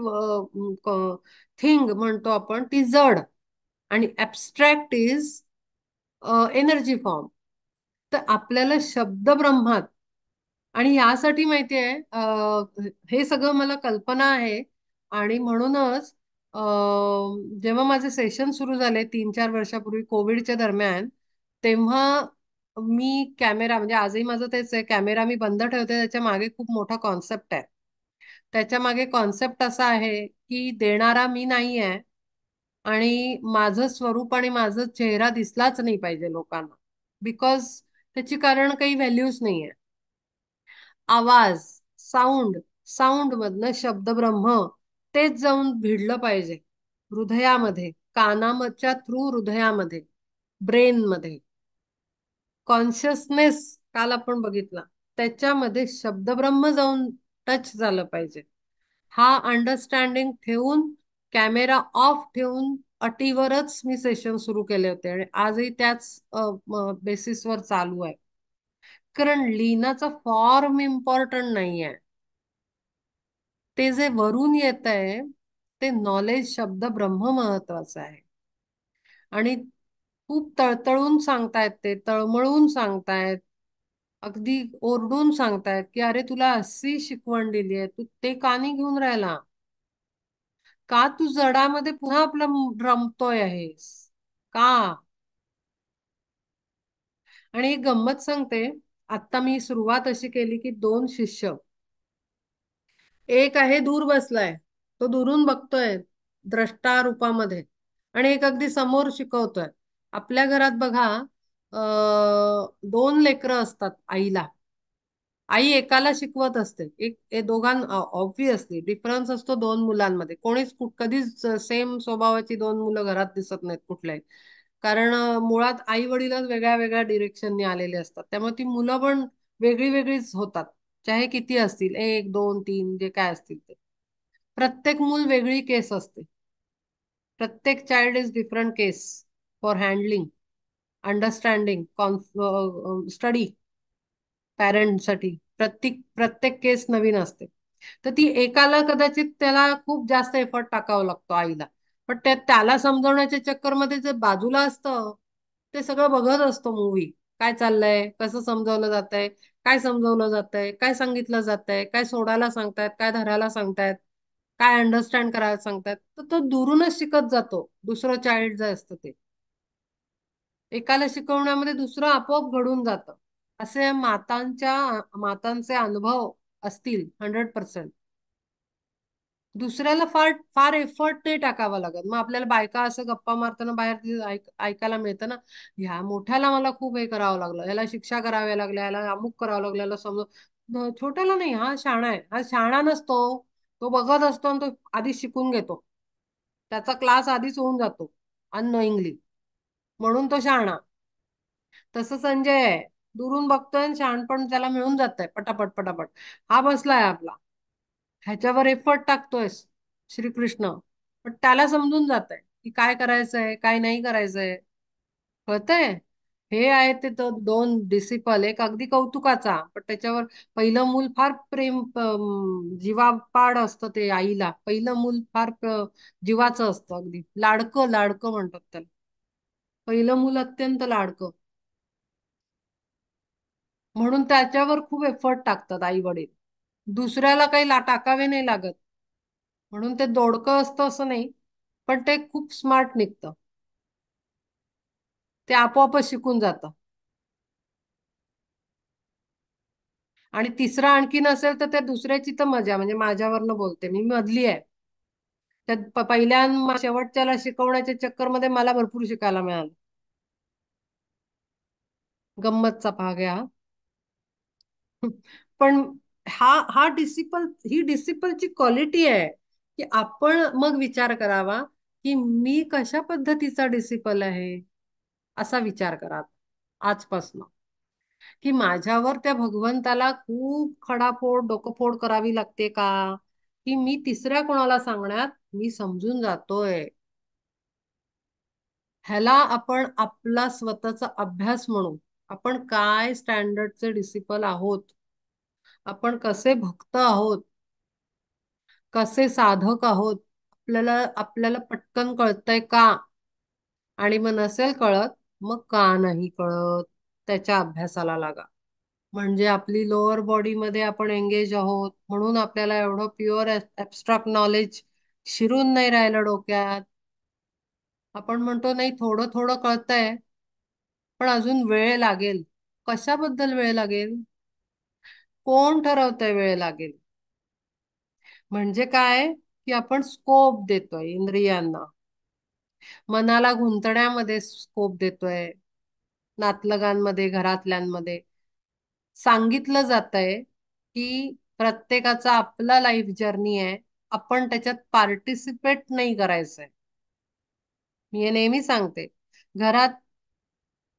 थिंग म्हणतो आपण, ती जड, आणि ऍबस्ट्रॅक्ट इज एनर्जी फॉर्म. तर आपल्याला शब्द ब्रह्मात, आणि यासाठी माहितीये हे सगळं मला कल्पना आहे. आणि म्हणूनच जेव्हा माझे सेशन सुरू झाले 3-4 वर्षापूर्वी कोविडच्या दरम्यान, तेव्हा मी कॅमेरा, म्हणजे आजही माझं तेच आहे, कॅमेरा मी बंद ठेवते. त्याच्या मागे खूप मोठा कॉन्सेप्ट आहे. त्याच्या मागे कॉन्सेप्ट असा आहे की देणारा मी नाही आहे, आणि माझं स्वरूप आणि माझा चेहरा दिसलाच नाही पाहिजे लोकांना, बिकॉज त्याची कारण काही व्हॅल्यूच नाहीये. आवाज, साऊंड, साऊंड मधनं शब्द ब्रह्म, तेच जाऊन भिडलं पाहिजे हृदयामध्ये, कानाच्या थ्रू हृदयामध्ये, ब्रेन मध्ये. कॉन्शियसनेस काल आपण बघितला, त्याच्यामध्ये शब्दब्रह्म जाऊन टच झालं पाहिजे. हा अंडरस्टँडिंग ठेवून, कॅमेरा ऑफ ठेवून, अटीवरच मी सेशन सुरू केले होते, आणि आजही त्याच बेसिसवर चालू आहे. कारण लिहिण्याचा फॉर्म इम्पॉर्टंट नाहीये, ते जे वरून येत आहे ते नॉलेज, शब्द ब्रह्म महत्वाचं आहे. आणि खूप तळतळून सांगतायत, ते तळमळून सांगतायत, अगदी ओरडून सांगतायत की अरे तुला अशी शिकवण दिली आहे, तू ते का नाही घेऊन राहिला, का तू जडामध्ये पुन्हा आपलं रमतोय आहेस, का? आणि एक गंमत सांगते. आता मी सुरुवात अशी केली की दोन शिष्य, एक आहे दूर बसलाय, तो दुरून बघतोय द्रष्टा रूपामध्ये, आणि एक अगदी समोर शिकवतोय. आपल्या घरात बघा, दोन लेकरं असतात आईला. आई एकाला शिकवत असते, एक हे दोघां ऑब्विसली डिफरन्स असतो दोन मुलांमध्ये. कोणीच कधीच सेम स्वभावाची दोन मुलं घरात दिसत नाहीत कुठल्याही. कारण मुळात आई वडीलच वेगळ्या वेगळ्या डिरेक्शननी आलेले असतात, त्यामुळे ती मुलं पण वेगळी वेगळीच होतात. चाहे किती असतील, 1, 2, 3 जे काय असतील ते. प्रत्येक मूल वेगळी केस असते. प्रत्येक child is different case for handling, understanding, study. पॅरेंटसाठी प्रत्येक प्रत्येक केस नवीन असते. तर ती एकाला कदाचित त्याला खूप जास्त एफर्ट टाकावा लागतो आईला, पण त्याला समजवण्याच्या चक्करमध्ये जे बाजूला असतं, ते सगळं बघत असतो मूवी. काय चाललंय, कसं समजवलं जातंय, काय समजवलं जातंय, काय सांगितलं जातंय, काय सोडायला सांगतायत, काय धरायला सांगतायत, काय अंडरस्टँड करायला सांगतायत. तर तो दुरूनच शिकत जातो, दुसरं चाइल्ड जे असतं ते. एकाला शिकवण्यामध्ये दुसरं आपोआप घडून जातं. असे मातांचे अनुभव असतील 100%. दुसऱ्याला फार फार एफर्ट नाही टाकावा लागत. मग आपल्याला बायका असं गप्पा मारताना बाहेर ऐकायला मिळतं ना, ह्या मोठ्याला मला खूप हे करावं लागलं, ह्याला शिक्षा कराव्या लागल्या, ह्याला अमुक करावं लागलं, ह्याला छोट्याला नाही, हा शहाणा आहे. हा शहाणा नसतो, तो बघत असतो आणि तो आधीच शिकून घेतो. त्याचा क्लास आधीच होऊन जातो अननोईंगली, म्हणून तो शहाणा. तसं संजय आहे, दुरून बघतोय आणि शहाणपण त्याला मिळून जात आहे पटापट पटापट. हा बसलाय आपला, ह्याच्यावर एफर्ट टाकतोय श्रीकृष्ण, पण त्याला समजून जात आहे की काय करायचंय काय नाही करायचंय, कळतंय. हे आहे ते दोन डिसिपल, एक अगदी कौतुकाचा, पण त्याच्यावर पहिलं मूल फार प्रेम, जीवापाड असतं ते आईला. पहिलं मूल फार जीवाचं असतं, अगदी लाडकं लाडकं म्हणतात त्याला. पहिलं मूल अत्यंत लाडकं, म्हणून त्याच्यावर खूप एफर्ट टाकतात आई वडील. दुसऱ्याला काही टाकावे नाही लागत, म्हणून ते दोडकं असतं असं नाही, पण ते खूप स्मार्ट निघतं, ते आपोआपच शिकून जातं. आणि तिसरा आणखी नसेल तर त्या दुसऱ्याची तर मजा, म्हणजे माझ्यावरनं बोलते मी, मधली आहे. त्या पहिल्या आणि शेवटच्याला शिकवण्याच्या चक्करमध्ये मला भरपूर शिकायला मिळालं. गंमतचा भाग आहे हा. पण हा ही डिसिपलची क्वालिटी आहे, की आपण मग विचार करावा की मी कशा पद्धतीचा डिसिपल आहे, असा विचार करा आजपासून. की माझ्यावर त्या भगवंताला खूप खडाफोड डोकंफोड करावी लागते का, की मी तिसऱ्या कोणाला सांगण्यात मी समजून जातोय. ह्याला आपण आपला स्वतःचा अभ्यास म्हणू. आपण काय स्टँडर्डचे डिसिपल आहोत, आपण कसे भक्त आहोत, कसे साधक आहोत, आपल्याला आपल्याला पटकन कळतंय का? आणि मग नसेल कळत, मग का नाही कळत, त्याच्या अभ्यासाला लागा. म्हणजे आपली लोअर बॉडीमध्ये आपण एंगेज आहोत म्हणून आपल्याला एवढं प्युअर ऍब्स्ट्रॅक्ट नॉलेज शिरून नाही राहिलं डोक्यात. आपण म्हणतो नाही थोडं थोडं कळतंय, पण अजून वेळ लागेल. कशाबद्दल वेळ लागेल? कोण ठरवतंय वेळ लागेल? म्हणजे काय की आपण स्कोप देतोय इंद्रियांना, मनाला गुंतण्यामध्ये स्कोप देतोय, नातलगांमध्ये, घरातल्यांमध्ये. सांगितलं जातंय की प्रत्येकाचा आपला लाईफ जर्नी आहे, आपण त्याच्यात पार्टिसिपेट नाही करायचंय. मी हे नेहमी सांगते. घरात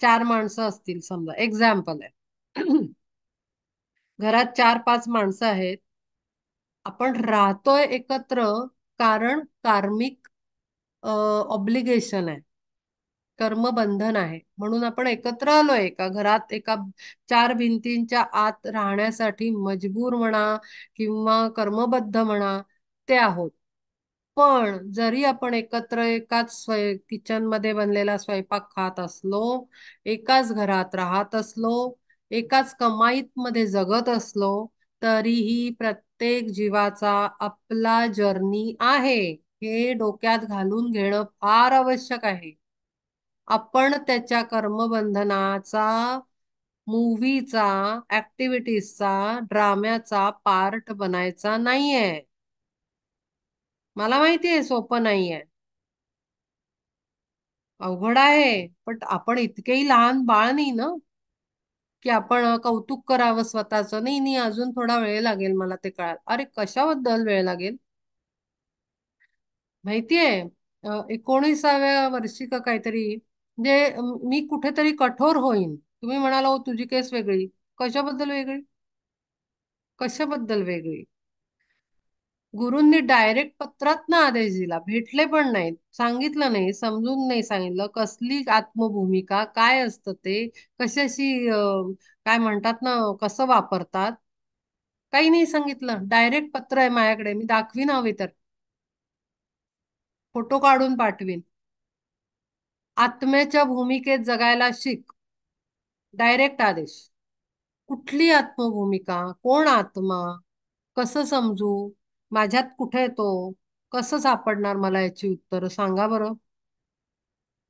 चार माणसं असतील समजा, एक्झाम्पल आहे. घरात चार पाच माणसं आहेत. आपण राहतोय एकत्र कारण कार्मिक ऑब्लिगेशन आहे, कर्मबंधन आहे, म्हणून आपण एकत्र आलोय एका घरात, एका चार भिंतींच्या आत राहण्यासाठी मजबूर म्हणा किंवा कर्मबद्ध म्हणा, ते आहोत. पण जरी आपण एकत्र एकाच किचन मध्ये बनलेला स्वयंपाक खात असलो, एकाच घरात राहत असलो, एकाच कमाईत मध्ये जगत असलो, तरीही प्रत्येक जीवाचा आपला जर्नी आहे, हे डोक्यात घालून घेणं फार आवश्यक आहे. आपण त्याच्या कर्मबंधनाचा, मूव्हीचा, ऍक्टिव्हिटीजचा, ड्राम्याचा पार्ट बनायचा नाहीये. मला माहितीये सोपं नाहीये, अवघड आहे, पण आपण इतकेही लहान बाळ नाही ना की आपण कौतुक करावं स्वतःचं. नाही नाही, अजून थोडा वेळ लागेल मला ते कळाल. अरे कशाबद्दल वेळ लागेल? माहितीये, 19व्या वर्षी का काहीतरी, म्हणजे मी कुठेतरी कठोर होईन. तुम्ही म्हणाला हो तुझी केस वेगळी. कशाबद्दल वेगळी? कशाबद्दल वेगळी? गुरूंनी डायरेक्ट पत्रात ना आदेश दिला, भेटले पण नाहीत, सांगितलं नाही, समजून नाही सांगितलं कसली आत्मभूमिका काय असतं ते, कशाशी काय म्हणतात ना, कसं वापरतात, काही नाही सांगितलं. डायरेक्ट पत्र आहे माझ्याकडे, मी दाखवीन हवी तर, फोटो काढून पाठवीन. आत्म्याच्या भूमिकेत जगायला शिक, डायरेक्ट आदेश. कुठली आत्मभूमिका, कोण आत्मा, कसं समजू, माझ्यात कुठे येतो, कसं सापडणार मला याची उत्तरं, सांगा बरं.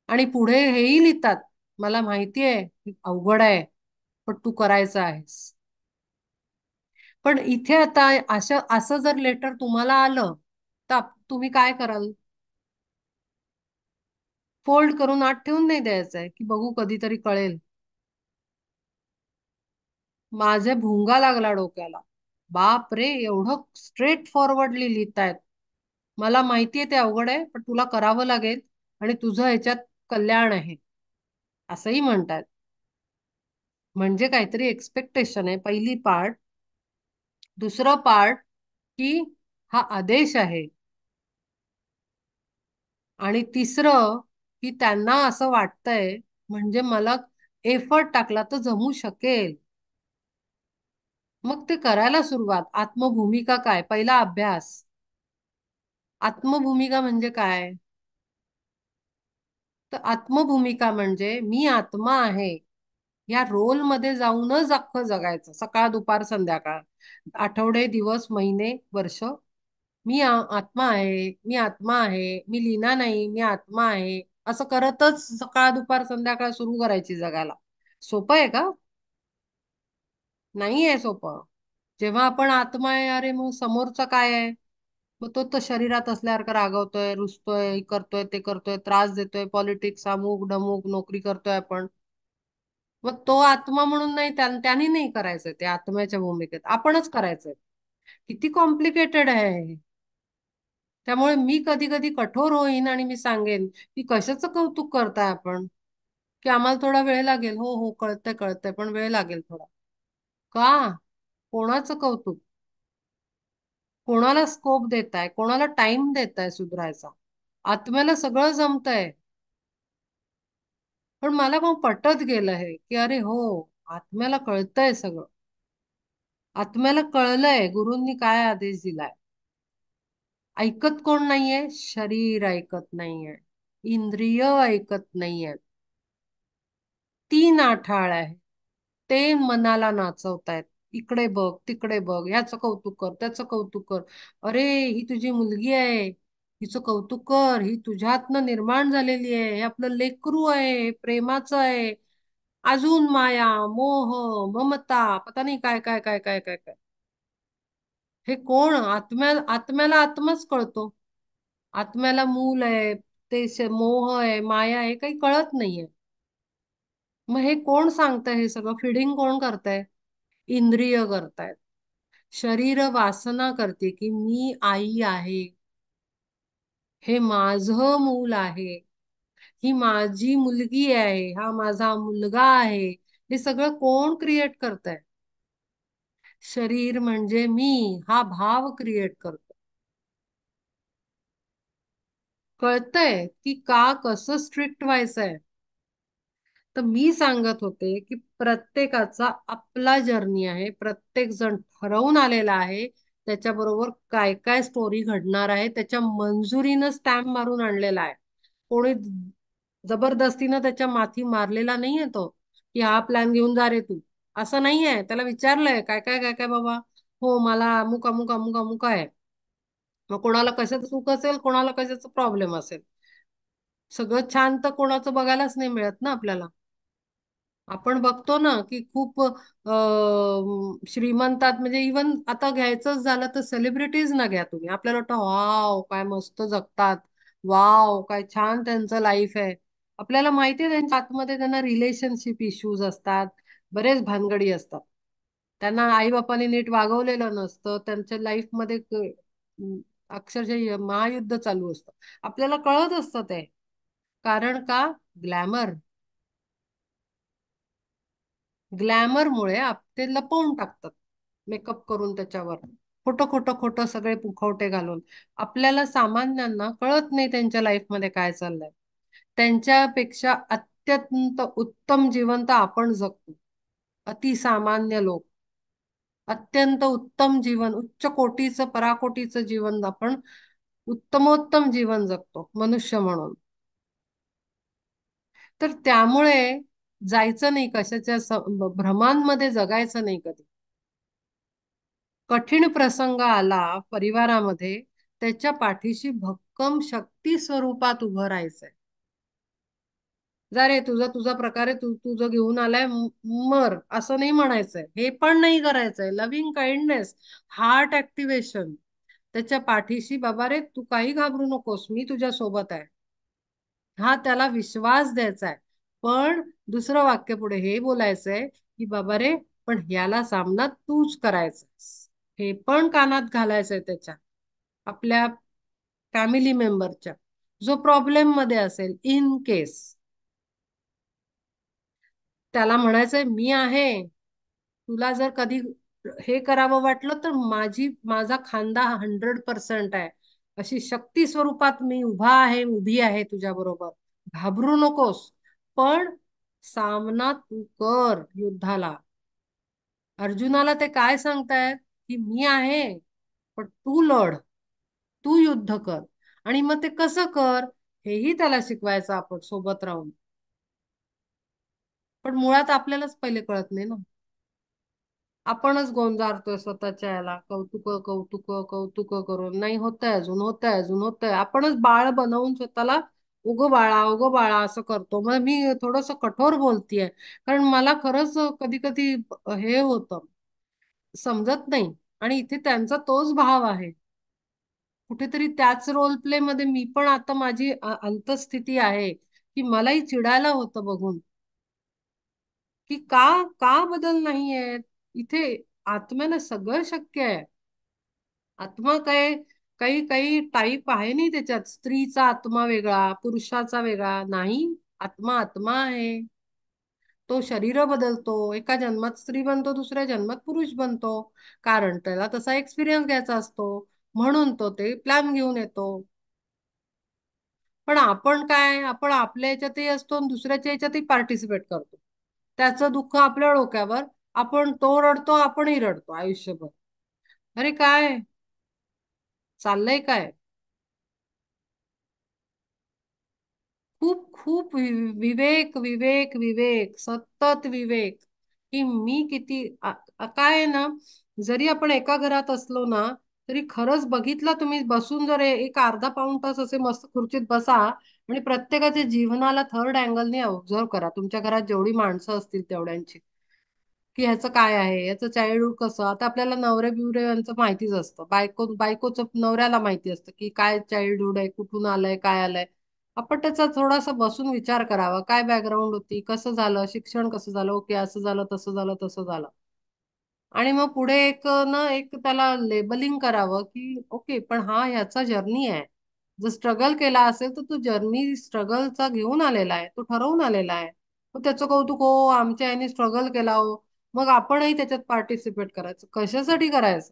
आणि पुढे हेही लिहितात, मला माहिती आहे की अवघड आहे, पण तू करायचं आहेस. पण इथे आता असं असं जर लेटर तुम्हाला आलं, तर तुम्ही काय कराल? फोल्ड करून आत ठेवून नाही द्यायचंय की बघू कधीतरी कळेल? माझे भुंगा लागला डोक्याला. बाप रे, एवढं स्ट्रेट फॉरवर्डली लिहितायत. मला माहितीये ते अवघड आहे, पण तुला करावं लागेल आणि तुझं ह्याच्यात कल्याण आहे, असंही म्हणतात. म्हणजे काहीतरी एक्सपेक्टेशन आहे, पहिली पार्ट. दुसरं पार्ट की हा आदेश आहे. आणि तिसरं की त्यांना असं वाटतंय म्हणजे मला एफर्ट टाकला तर जमू शकेल. मग ते करायला सुरुवात. आत्मभूमिका काय? पहिला अभ्यास. आत्मभूमिका म्हणजे काय? तर आत्मभूमिका म्हणजे मी आत्मा आहे या रोल मध्ये जाऊनच अख्खं जगायचं, सकाळ दुपार संध्याकाळ, आठवडे दिवस महिने वर्ष. मी आत्मा आहे, मी आत्मा आहे, मी लीना नाही, मी आत्मा आहे, असं करतच सकाळ दुपार संध्याकाळ सुरू करायची जगाला. सोपं आहे का? नाही आहे सोपं. जेव्हा आपण आत्मा आहे, अरे मग समोरचा काय आहे? मग तो तर शरीरात असल्यासारखं रागवतोय, रुसतोय, हे करतोय, ते करतोय, त्रास देतोय, पॉलिटिक्स, अमुक डमुक, नोकरी करतोय आपण. मग तो आत्मा म्हणून नाही, त्यांनी नाही करायचंय, ते आत्म्याच्या भूमिकेत आपणच करायचंय. किती कॉम्प्लिकेटेड आहे हे. त्यामुळे मी कधी कधी कठोर होईन आणि मी सांगेन की कशाचं कौतुक करताय आपण, की आम्हाला थोडा वेळ लागेल. हो हो, कळतंय कळतंय, पण वेळ लागेल थोडा. का? कोणाचं कौतुक? कोणाला स्कोप देताय, कोणाला टाइम देताय सुधारायचा? आत्म्याला सगळं जमतंय. पण मला मग पटत गेलं हे की अरे हो, आत्म्याला कळतंय सगळं. आत्म्याला कळलंय गुरूंनी काय आदेश दिलाय. ऐकत कोण नाहीये? शरीर ऐकत नाहीये, इंद्रिय ऐकत नाहीये. तीन आठाळ आहे, ते मनाला नाचवतायत. इकडे बघ, तिकडे बघ, ह्याचं कौतुक कर, त्याचं कौतुक कर. अरे, ही तुझी मुलगी आहे, हिचं कौतुक कर, ही तुझ्यातनं निर्माण झालेली आहे, हे आपलं लेकरू आहे, हे प्रेमाचं आहे. अजून माया, मोह, ममता, पता नाही काय काय काय काय काय काय. हे कोण? आत्म्याला आत्माच कळतो. आत्म्याला मूल आहे, मोह आहे, माया आहे, काही कळत नाहीये. मग हे कोण सांगतंय? हे सगळं फिडिंग कोण करताय? इंद्रिय करतायत. शरीर वासना करते की मी आई आहे, हे माझं मूल आहे, ही माझी मुलगी आहे, हा माझा मुलगा आहे. हे सगळं कोण क्रिएट करतंय? शरीर म्हणजे मी, हा भाव क्रिएट करतो. कळतंय की का कसं स्ट्रिक्ट व्हायचंय? तर मी सांगत होते की प्रत्येकाचा आपला जर्नी आहे, प्रत्येक जण ठरवून आलेला आहे. त्याच्याबरोबर काय काय स्टोरी घडणार आहे त्याच्या मंजुरीनं स्टॅम्प मारून आणलेला आहे. कोणी जबरदस्तीनं त्याच्या माथी मारलेला नाहीये तो, की हा प्लॅन घेऊन जा रे तू. असं नाहीये. त्याला विचारलंय काय काय काय काय बाबा. हो, मला अमुक अमुक अमुक अमुक आहे. मग कोणाला कशाचं सुख असेल, कोणाला कशाचा प्रॉब्लेम असेल. सगळं छान तर कोणाचं बघायलाच नाही मिळत ना आपल्याला. आपण बघतो ना की खूप श्रीमंतात, म्हणजे इवन आता घ्यायचंच झालं तर सेलिब्रिटीज ना घ्या तुम्ही, आपल्याला वाटतं वाव काय मस्त जगतात, वाव काय छान त्यांचं लाईफ आहे. आपल्याला माहिती आहे त्यांच्या आतमध्ये त्यांना रिलेशनशिप इश्यूज असतात, बरेच भानगडी असतात. त्यांना आई बापाने नीट वागवलेलं नसतं, त्यांच्या लाईफमध्ये अक्षरशः महायुद्ध चालू असतं. आपल्याला कळत असतं ते. कारण का? ग्लॅमर. ग्लॅमरमुळे ते लपवून टाकतात, मेकअप करून त्याच्यावर खोटं खोटं खोटं सगळे पुखवटे घालून. आपल्याला सामान्यांना कळत नाही त्यांच्या लाईफमध्ये काय चाललंय. त्यांच्यापेक्षा अत्यंत उत्तम जीवन तर आपण जगतो. अतिसामान्य लोक अत्यंत उत्तम जीवन, उच्च कोटीचं पराकोटीचं जीवन आपण उत्तमोत्तम जीवन जगतो मनुष्य म्हणून. तर त्यामुळे जायचं नाही कशाच्या भ्रमांमध्ये जगायचं नाही कधी. कठीण प्रसंग आला परिवारामध्ये, त्याच्या पाठीशी भक्कम शक्ती स्वरूपात उभं राहायचंय. जा रे, तुझा तुझा प्रकारे तू तुझं घेऊन आलाय, मर असं नाही म्हणायचंय. हे पण नाही करायचंय. लव्हिंग काइंडनेस, हार्ट ऍक्टिव्हेशन, त्याच्या पाठीशी बाबा रे तू काही घाबरू नकोस, मी तुझ्या सोबत आहे, हा त्याला विश्वास द्यायचा आहे. पण दुसरं वाक्य पुढे हे बोलायचंय की बाबा रे, पण याला सामना तूच करायचा, हे पण कानात घालायचंय त्याच्या. आपल्या फॅमिली मेंबरच्या, जो प्रॉब्लेम मध्ये असेल इन केस, त्याला म्हणायचंय मी आहे. तुला जर कधी हे करावं वाटलं तर माझा खांदा 100% आहे, अशी शक्ती स्वरूपात मी उभी आहे तुझ्या बरोबर. घाबरू नकोस, पण सामना तू कर युद्धाला. अर्जुनाला ते काय सांगतायत की मी आहे, पण तू लढ, तू युद्ध कर. आणि मग ते कसं कर, हेही त्याला शिकवायचं आपण सोबत राहून. पण मुळात आपल्यालाच पहिले कळत नाही ना. आपणच गोंजारतोय स्वतःच्या याला, कौतुक कौतुक कौतुक करून. नाही होतंय, अजून होतंय, अजून होतंय. आपणच बाळ बनवून स्वतःला उगो बाळा असं करतो. मग मी थोडस कठोर बोलतीये, कारण मला खरंच कधी कधी हे होतं, समजत नाही. आणि इथे त्यांचा तोच भाव आहे. कुठेतरी त्याच रोल प्ले मध्ये मी पण आता माझी अंतस्थिती आहे की मलाही चिडायला होतं बघून, की का बदल नाहीये इथे. आत्म्याला सगळं शक्य आहे. आत्मा काय, काही काही टाईप आहे नाही त्याच्यात. स्त्रीचा आत्मा वेगळा, पुरुषाचा वेगळा नाही. आत्मा आत्मा आहे. तो शरीर बदलतो, एका जन्मात स्त्री बनतो, दुसऱ्या जन्मात पुरुष बनतो. कारण त्याला तसा एक्सपिरियन्स घ्यायचा असतो, म्हणून तो ते प्लॅन घेऊन येतो. पण आपण काय, आपण आपल्या याच्यातही असतो आणि दुसऱ्याच्या याच्यातही पार्टिसिपेट करतो. त्याचं दुःख आपल्या डोक्यावर, आपण तो रडतो, आपणही रडतो आयुष्यभर. अरे काय चाललंय काय? खूप खूप विवेक विवेक विवेक सतत विवेक, की मी किती काय आहे ना, जरी आपण एका घरात असलो ना, तरी खरंच बघितला तुम्ही बसून जर एक अर्धा पाऊण तास असे मस्त खुर्चीत बसा आणि प्रत्येकाच्या जीवनाला थर्ड अँगलने ऑब्झर्व करा, तुमच्या घरात जेवढी माणसं असतील तेवढ्यांची, की ह्याचं काय आहे, याचं चाइल्डहुड कसं. आता आपल्याला नवरे बिवरे यांचं माहितीच असतं, बायकोचं नवऱ्याला माहिती असतं की काय चाइल्डहुड आहे, कुठून आलंय, काय आलंय. आपण त्याचा थोडासा बसून विचार करावा, काय बॅकग्राऊंड होती, कसं झालं, शिक्षण कसं झालं, ओके असं झालं, तसं झालं, तसं झालं. आणि मग पुढे एक त्याला लेबलिंग करावं, की ओके पण हा ह्याचा जर्नी आहे. जर स्ट्रगल केला असेल तर तो जर्नी स्ट्रगलचा घेऊन आलेला आहे, तो ठरवून आलेला आहे. मग त्याचं कौतुक हो आमच्या याने स्ट्रगल केला हो, मग आपणही त्याच्यात पार्टिसिपेट करायचं. कशासाठी करायचं?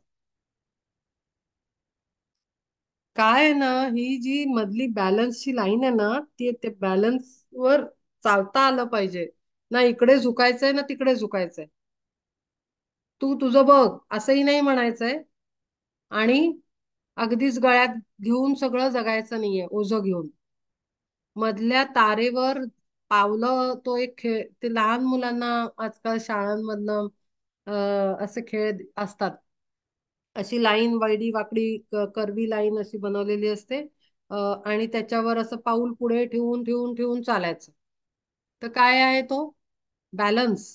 काय आहे ना, ही जी मधली बॅलन्सची लाईन आहे ना, ती ते बॅलन्स वर चालता आलं पाहिजे. ना इकडे झुकायचंय ना तिकडे झुकायचंय. तू तुझं बघ असंही नाही म्हणायचंय, आणि अगदीच गळ्यात घेऊन सगळं जगायचं नाहीये ओझं घेऊन. मधल्या तारेवर पावलं, तो एक खेळ, ते लहान मुलांना आजकाल शाळांमधनं असे खेळ असतात. अशी लाईन वाईडी वाकडी करवी लाईन अशी बनवलेली असते, आणि त्याच्यावर असं पाऊल पुढे ठेवून ठेवून ठेवून चालायचं. तर काय आहे तो बॅलन्स.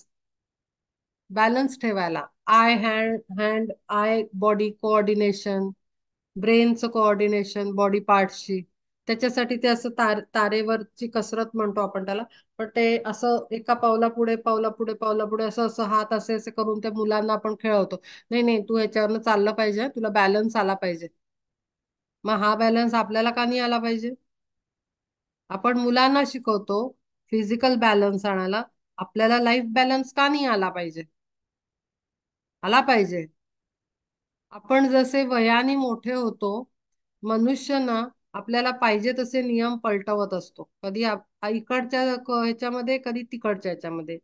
बॅलन्स ठेवायला eye hand hand eye body coordination, ब्रेनचं कोऑर्डिनेशन बॉडी पार्टशी. त्याच्यासाठी ते असं तारेवरची कसरत म्हणतो आपण त्याला. पण ते असं एका पावला पुढे पावला पुढे पावला पुढे असं असं हात असे असे करून त्या मुलांना आपण खेळवतो. नाही नाही, तू ह्याच्यावरनं चाललं पाहिजे, तुला बॅलन्स आला पाहिजे. मग हा बॅलन्स आपल्याला का नाही आला पाहिजे? आपण मुलांना शिकवतो फिजिकल बॅलन्स आणायला, आपल्याला लाईफ बॅलन्स का नाही आला पाहिजे? आला पाहिजे. आपण जसे वयाने मोठे होतो, मनुष्य ना आपल्याला पाहिजे तसे नियम पलटवत असतो, कधी इकडच्या ह्याच्यामध्ये, कधी तिकडच्या ह्याच्यामध्ये.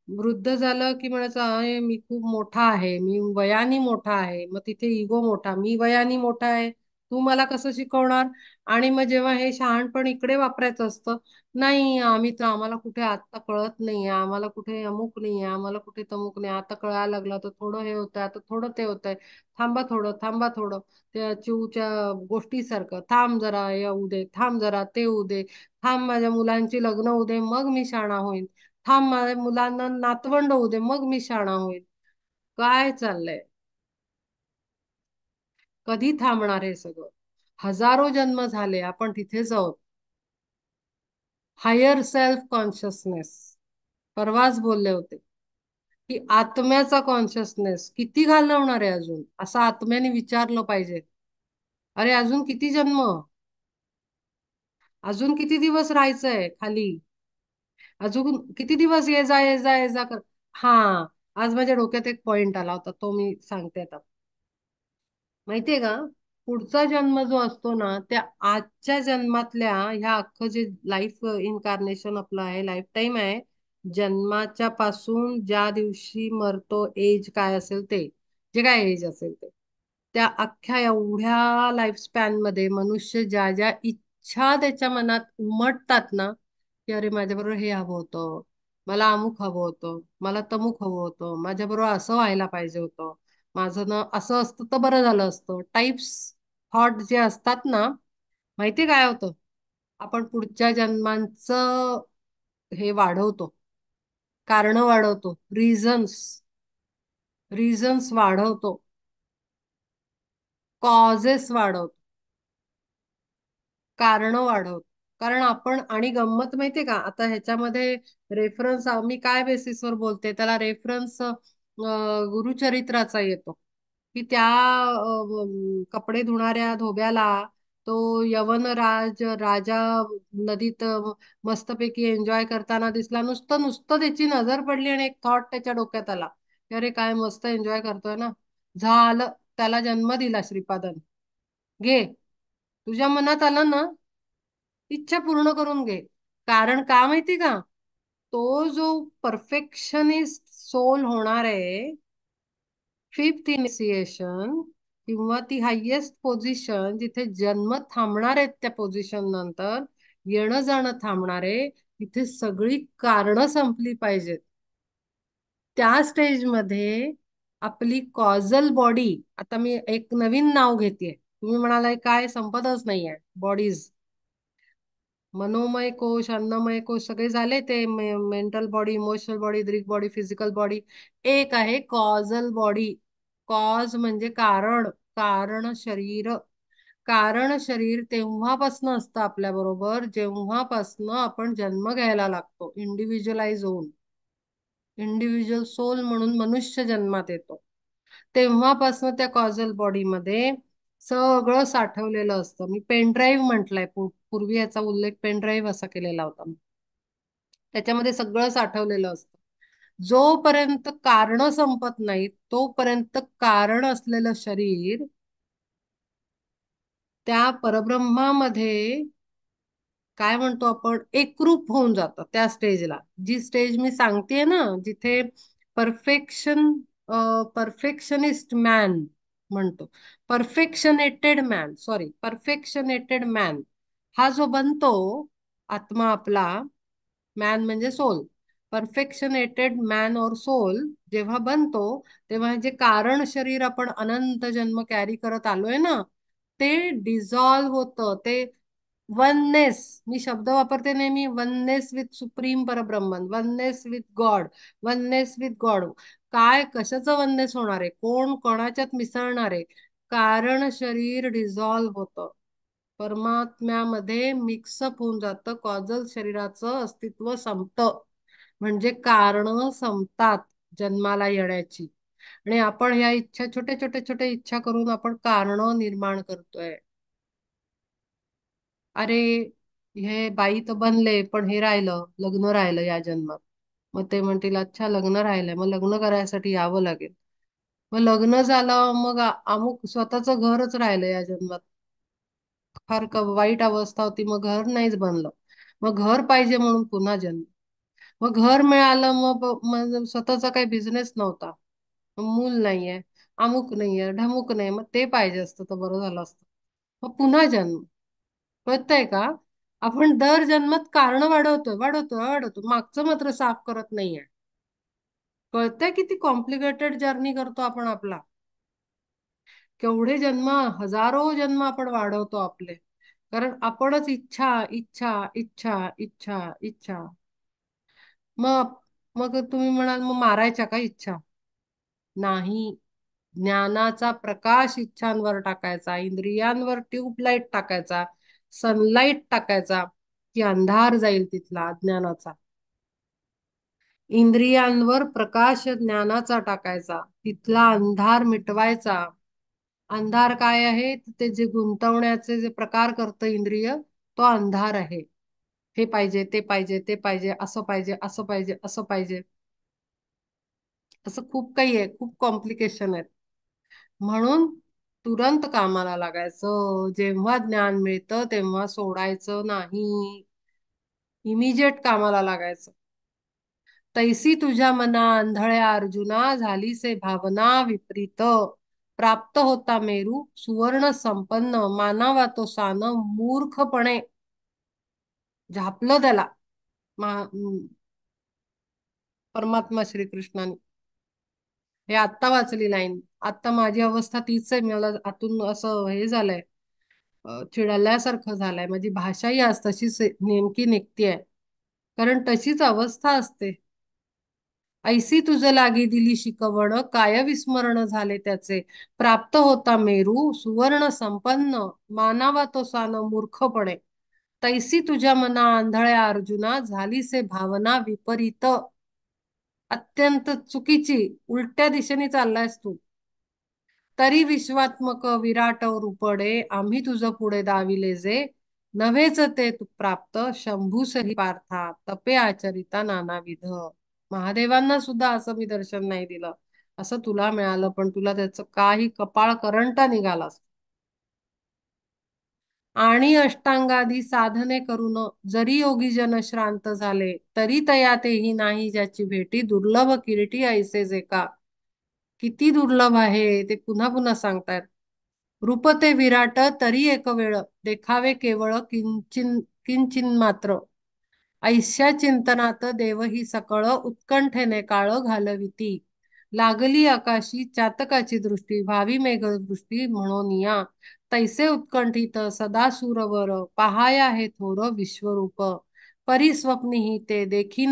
वृद्ध झालं की म्हणायचं अरे मी खूप मोठा आहे, मी वयाने मोठा आहे, मग तिथे इगो मोठा, मी वयाने मोठा आहे, तू मला कसं शिकवणार. आणि मग जेव्हा हे शहाणपण इकडे वापरायचं असतं, नाही आम्ही तर, आम्हाला कुठे आता कळत नाहीये, आम्हाला कुठे अमुक नाहीये, आम्हाला कुठे तमुक नाही, आता कळायला लागलं तर थोडं हे होतंय, आता थोडं ते होतंय, थांबा थोडं, थांबा थोडं. त्या चिऊच्या गोष्टीसारखं, थांब जरा हे होऊ दे, थांब जरा ते होऊ दे, थांब माझ्या मुलांची लग्न होऊ दे मग मी शाणा होईल, थांब माझ्या मुलांना नातवंड होऊ दे मग मी शाणा होईल. काय चाललंय? कधी थांबणार हे सगळं? हजारो जन्म झाले आपण तिथेच आहोत. हायर सेल्फ कॉन्शियसनेस, परवाच बोलले होते, की आत्म्याचा कॉन्शियसनेस किती घालवणार आहे अजून, असं आत्म्याने विचारलं पाहिजे. अरे अजून किती जन्म, अजून किती दिवस राहायचंय खाली, अजून किती दिवस ये जा ये जा ये जा कर. हा, आज माझ्या डोक्यात एक पॉइंट आला होता, तो मी सांगते आता. माहितीये का, पुढचा जन्म जो असतो ना, त्या आजच्या जन्मातल्या ह्या अख्खं जे लाईफ इन्कारनेशन आपलं आहे, लाईफ टाईम आहे, जन्माच्या पासून ज्या दिवशी मरतो, एज काय असेल ते, जे काय एज असेल ते, त्या अख्ख्या एवढ्या लाईफ स्पॅन मध्ये मनुष्य ज्या ज्या इच्छा त्याच्या मनात उमटतात ना, की अरे माझ्याबरोबर हे हवं होतं, मला अमुक हवं होतं, मला तमुक हवं होतं, माझ्याबरोबर असं व्हायला पाहिजे होतं, माझं ना असं असतं तर बरं झालं असतं, टाइप्स थॉट जे असतात ना, माहिती काय होतं, आपण पुढच्या जन्मांचं हे वाढवतो, कारण वाढवतो, रिझन्स वाढवतो, कॉजेस वाढवतो, कारण वाढवतो. कारण आपण, आणि गंमत माहितीये का, आता ह्याच्यामध्ये रेफरन्स मी काय बेसिसवर बोलते, त्याला रेफरन्स गुरुचरित्राचा येतो, की त्या कपडे धुणाऱ्या धोब्याला तो यवनराज राजा नदीत मस्तपैकी एन्जॉय करताना दिसला, नुसतं नुसतं त्याची नजर पडली आणि एक थॉट त्याच्या डोक्यात आला, की अरे काय मस्त एन्जॉय करतोय ना, झालं, त्याला जन्म दिला श्रीपादन. घे, तुझ्या मनात आलं ना, इच्छा पूर्ण करून घे. कारण का माहिती का, तो जो परफेक्शनिस्ट सोल होणार आहे, फिफ्थ इनिशिएशन, किंवा ती हायेस्ट पोझिशन जिथे जन्म थांबणार आहेत त्या पोझिशन नंतर, येणं जाणं थांबणारे, इथे सगळी कारणं संपली पाहिजेत. त्या स्टेजमध्ये आपली कॉझल बॉडी, आता मी एक नवीन नाव घेतेय, तुम्ही म्हणालाय काय संपतच नाहीये बॉडीज, मनोमय कोश, अन्नमय कोश सगळे झाले ते, मेंटल बॉडी, इमोशनल बॉडी, दृक बॉडी, फिजिकल बॉडी. एक आहे कॉझल बॉडी. कॉज म्हणजे कारण, कारण शरीर. कारण शरीर तेव्हापासनं असतं आपल्या बरोबर जेव्हापासनं आपण जन्म घ्यायला लागतो, इंडिव्हिज्युअलाइज होऊन, इंडिव्हिज्युअल सोल म्हणून मनुष्य जन्मात येतो. तेव्हापासनं त्या कॉझल बॉडीमध्ये सगळं साठवलेलं असतं. मी पेनड्राईव्ह म्हटलंय, पूर्वी याचा उल्लेख पेनड्राईव्ह असा केलेला होता. त्याच्यामध्ये सगळं साठवलेलं असतं. जोपर्यंत कारण संपत नाहीत तोपर्यंत कारण असलेलं शरीर त्या परब्रह्मामध्ये काय म्हणतो आपण, एकरूप होऊन जातं त्या स्टेजला. जी स्टेज मी सांगतेय ना, जिथे परफेक्शन, परफेक्शनिस्ट मॅन म्हणतो, परफेक्शनेटेड मॅन, सॉरी, परफेक्शनेटेड मॅन हा जो बनतो आत्मा आपला, मॅन म्हणजे सोल, परफेक्शनेटेड मॅन और सोल जेव्हा बनतो, तेव्हा जे कारण शरीर आपण अनंत जन्म कॅरी करत आलोय ना, ते डिझॉल्व्ह होतं. ते वननेस, मी शब्द वापरते नेहमी, oneness with supreme Parabrahman, oneness with God, oneness with God. काय कशाचं वननेस होणार आहे, कोण कोणाच्यात मिसळणार आहे? कारण शरीर डिझॉल्व्ह होतं, परमात्म्यामध्ये मिक्सअप होऊन जातं, कॉजल शरीराचं अस्तित्व संपतं. म्हणजे कारण संपतात जन्माला येण्याची. आणि आपण ह्या इच्छा, छोटे छोटे छोटे इच्छा करून आपण कारण निर्माण करतोय. अरे, हे बाई तर बनले पण हे राहिलं, लग्न राहिलं या जन्मात. मग ते म्हणतील अच्छा लग्न राहिलंय, मग लग्न करायसाठी यावं लागेल. मग लग्न झालं, मग अमुक स्वतःचं घरच राहिलं या जन्मात. फार वाईट अवस्था होती, मग घर नाहीच बनलं. मग घर पाहिजे म्हणून पुन्हा जन्म. मग घर मिळालं, मग स्वतःचा काही बिझनेस नव्हता, मग मूल नाहीये, अमुक नाहीये, ढमुक नाही, मग ते पाहिजे असतं तर बरं झालं असतं. मग पुन्हा जन्म. कळतंय का? आपण दर जन्मात कारण वाढवतोय वाढवतोय वाढवतो, मागचं मात्र साफ करत नाहीये. कळतंय किती कॉम्प्लिकेटेड जर्नी करतो आपण आपला? केवढे जन्म, हजारो जन्म आपण वाढवतो आपले, कारण आपणच इच्छा इच्छा इच्छा इच्छा इच्छा. मग मग तुम्ही म्हणाल मग मारायच्या का इच्छा? नाही. ज्ञानाचा प्रकाश इच्छांवर टाकायचा, इंद्रियांवर ट्यूबलाईट टाकायचा, सनलाईट टाकायचा, की अंधार जाईल तिथला अज्ञानाचा. इंद्रियांवर प्रकाश ज्ञानाचा टाकायचा, तिथला अंधार मिटवायचा. अंधार काय आहे? ते जे गुंतवण्याचे जे प्रकार करतं इंद्रिय, तो अंधार आहे. हे पाहिजे, ते पाहिजे, ते पाहिजे, असं पाहिजे, असं पाहिजे, असं पाहिजे, असं खूप काही आहे, खूप कॉम्प्लिकेशन आहेत. म्हणून तुरंत कामाला लागायचं, जेव्हा ज्ञान मिळतं तेव्हा सोडायचं नाही, इमिजिएट कामाला लागायचं. तैसी तुझ्या मना आंधळ्या अर्जुना, झालीसे भावना विपरीत. प्राप्त होता मेरू सुवर्ण संपन्न, मानावा तो सान मूर्खपणे. झापलं त्याला परमात्मा श्रीकृष्णाने. हे आत्ता वाचली लाईन. आता माझी अवस्था तीच आहे, मला आतून असं हे झालंय, चिडल्यासारखं झालंय, माझी भाषाही आज तशीच नेमकी निघतीये, कारण तशीच अवस्था असते. ऐसी तुझ लागी दिली शिकवण, काय विस्मरण झाले त्याचे. प्राप्त होता मेरू सुवर्ण संपन्न, मानावा तो सान मूर्खपणे. तैसी तुझ्या मना आंधळ्या अर्जुना, झालीसे भावना विपरीत. अत्यंत चुकीची, उलट्या दिशेने चाललायस तू. तरी विश्वात्मक विराट रूपडे, आम्ही तुझ पुढे दाविले जे. नव्हेच ते तू प्राप्त शंभूसही पार्था, तपे आचरिता नानाविध. महादेवांना सुद्धा असं मी दर्शन नाही दिलं, असं तुला मिळालं, पण तुला त्याचं काही कपाळ करंटा निघालास. आणि अष्टांगादी साधने करून जरी योगी जन श्रांत झाले, तरी तया तेही नाही ज्याची भेटी, दुर्लभ किरीटी ऐसे जे का. किती दुर्लभ आहे ते पुन्हा पुन्हा सांगतायत. रूप ते विराट तरी एक वेळ, देखावे केवळ किंचिन किंचिन मात्र ऐश्या चिंतनात देवही सकळ उत्कंठेने काळ घालविती लागली आकाशी चातकाची दृष्टी भावी मेघदृष्टी म्हणून या तैसे उत्कंठित सदा सुरवर पहाया हे थोर विश्वरूप परिस्वप्निही ते देखिती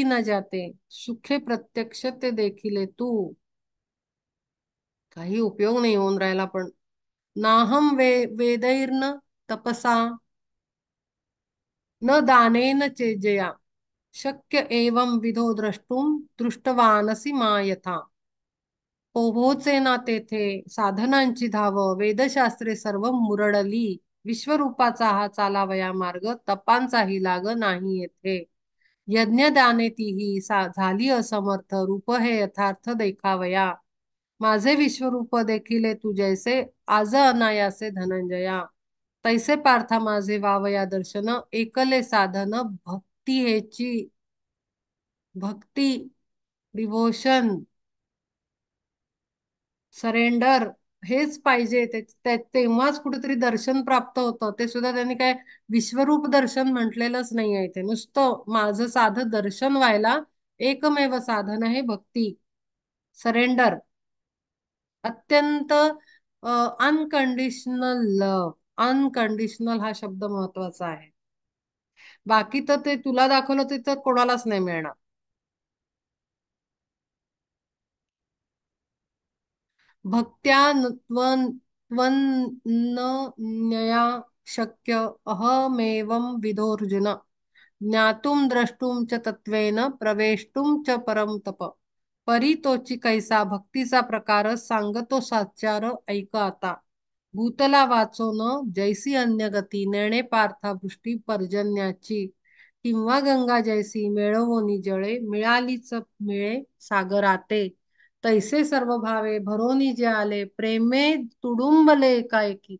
न जाते सुखे प्रत्यक्ष ते देखिले तू काही उपयोग नाही होऊन राहिला पण नाहम वेदैर्न तपसा न दानेन चेजया शक्य एवं विधो द्रष्टुम दृष्टवानसी मा यथा पोहोचे ना तेथे साधनांची धाव वेदशास्त्रे सर्व मुरडली विश्वरूपाचा हा चालावया मार्ग तपांचाही लाग नाही येथे यज्ञदाने तीही झाली असमर्थ रूप हे यथार्थ देखावया माझे विश्वरूप देखिले तू जैसे आज अनायासे धनंजया तैसे पार्था माझे वावया दर्शन एकले साधन भक्ती हेची भक्ती डिव्होशन सरेंडर हेच पाहिजे तेव्हाच कुठेतरी दर्शन प्राप्त होतं ते सुद्धा त्यांनी काय विश्वरूप दर्शन म्हटलेलंच नाही आहे ते नुसतं माझं साधं दर्शन व्हायला एकमेव साधन आहे भक्ती सरेंडर अत्यंत अनकंडिशनल लव अनकंडिशनल हा शब्द महत्वाचा आहे बाकी तर ते तुला दाखवलं ते तर कोणालाच नाही मिळणार भक्त्या त्वन्नया शक्य अहमेवं विदोऽर्जुन ज्ञातुं द्रष्टुं च तत्त्वेन प्रवेष्टुं च परम तप परी तोची कैसा भक्तीचा प्रकार सांगतो साचार ऐक आता भूतला वाचोन जैसी अन्य गती नेणे पार्था वृष्टी पर्जन्याची किंवा गंगा जैसी मिळवोनी जळे मिळालीच मिळे सागराते तैसे सर्व भावे भरोनी जे आले प्रेमे तुडुंबले एकाएकी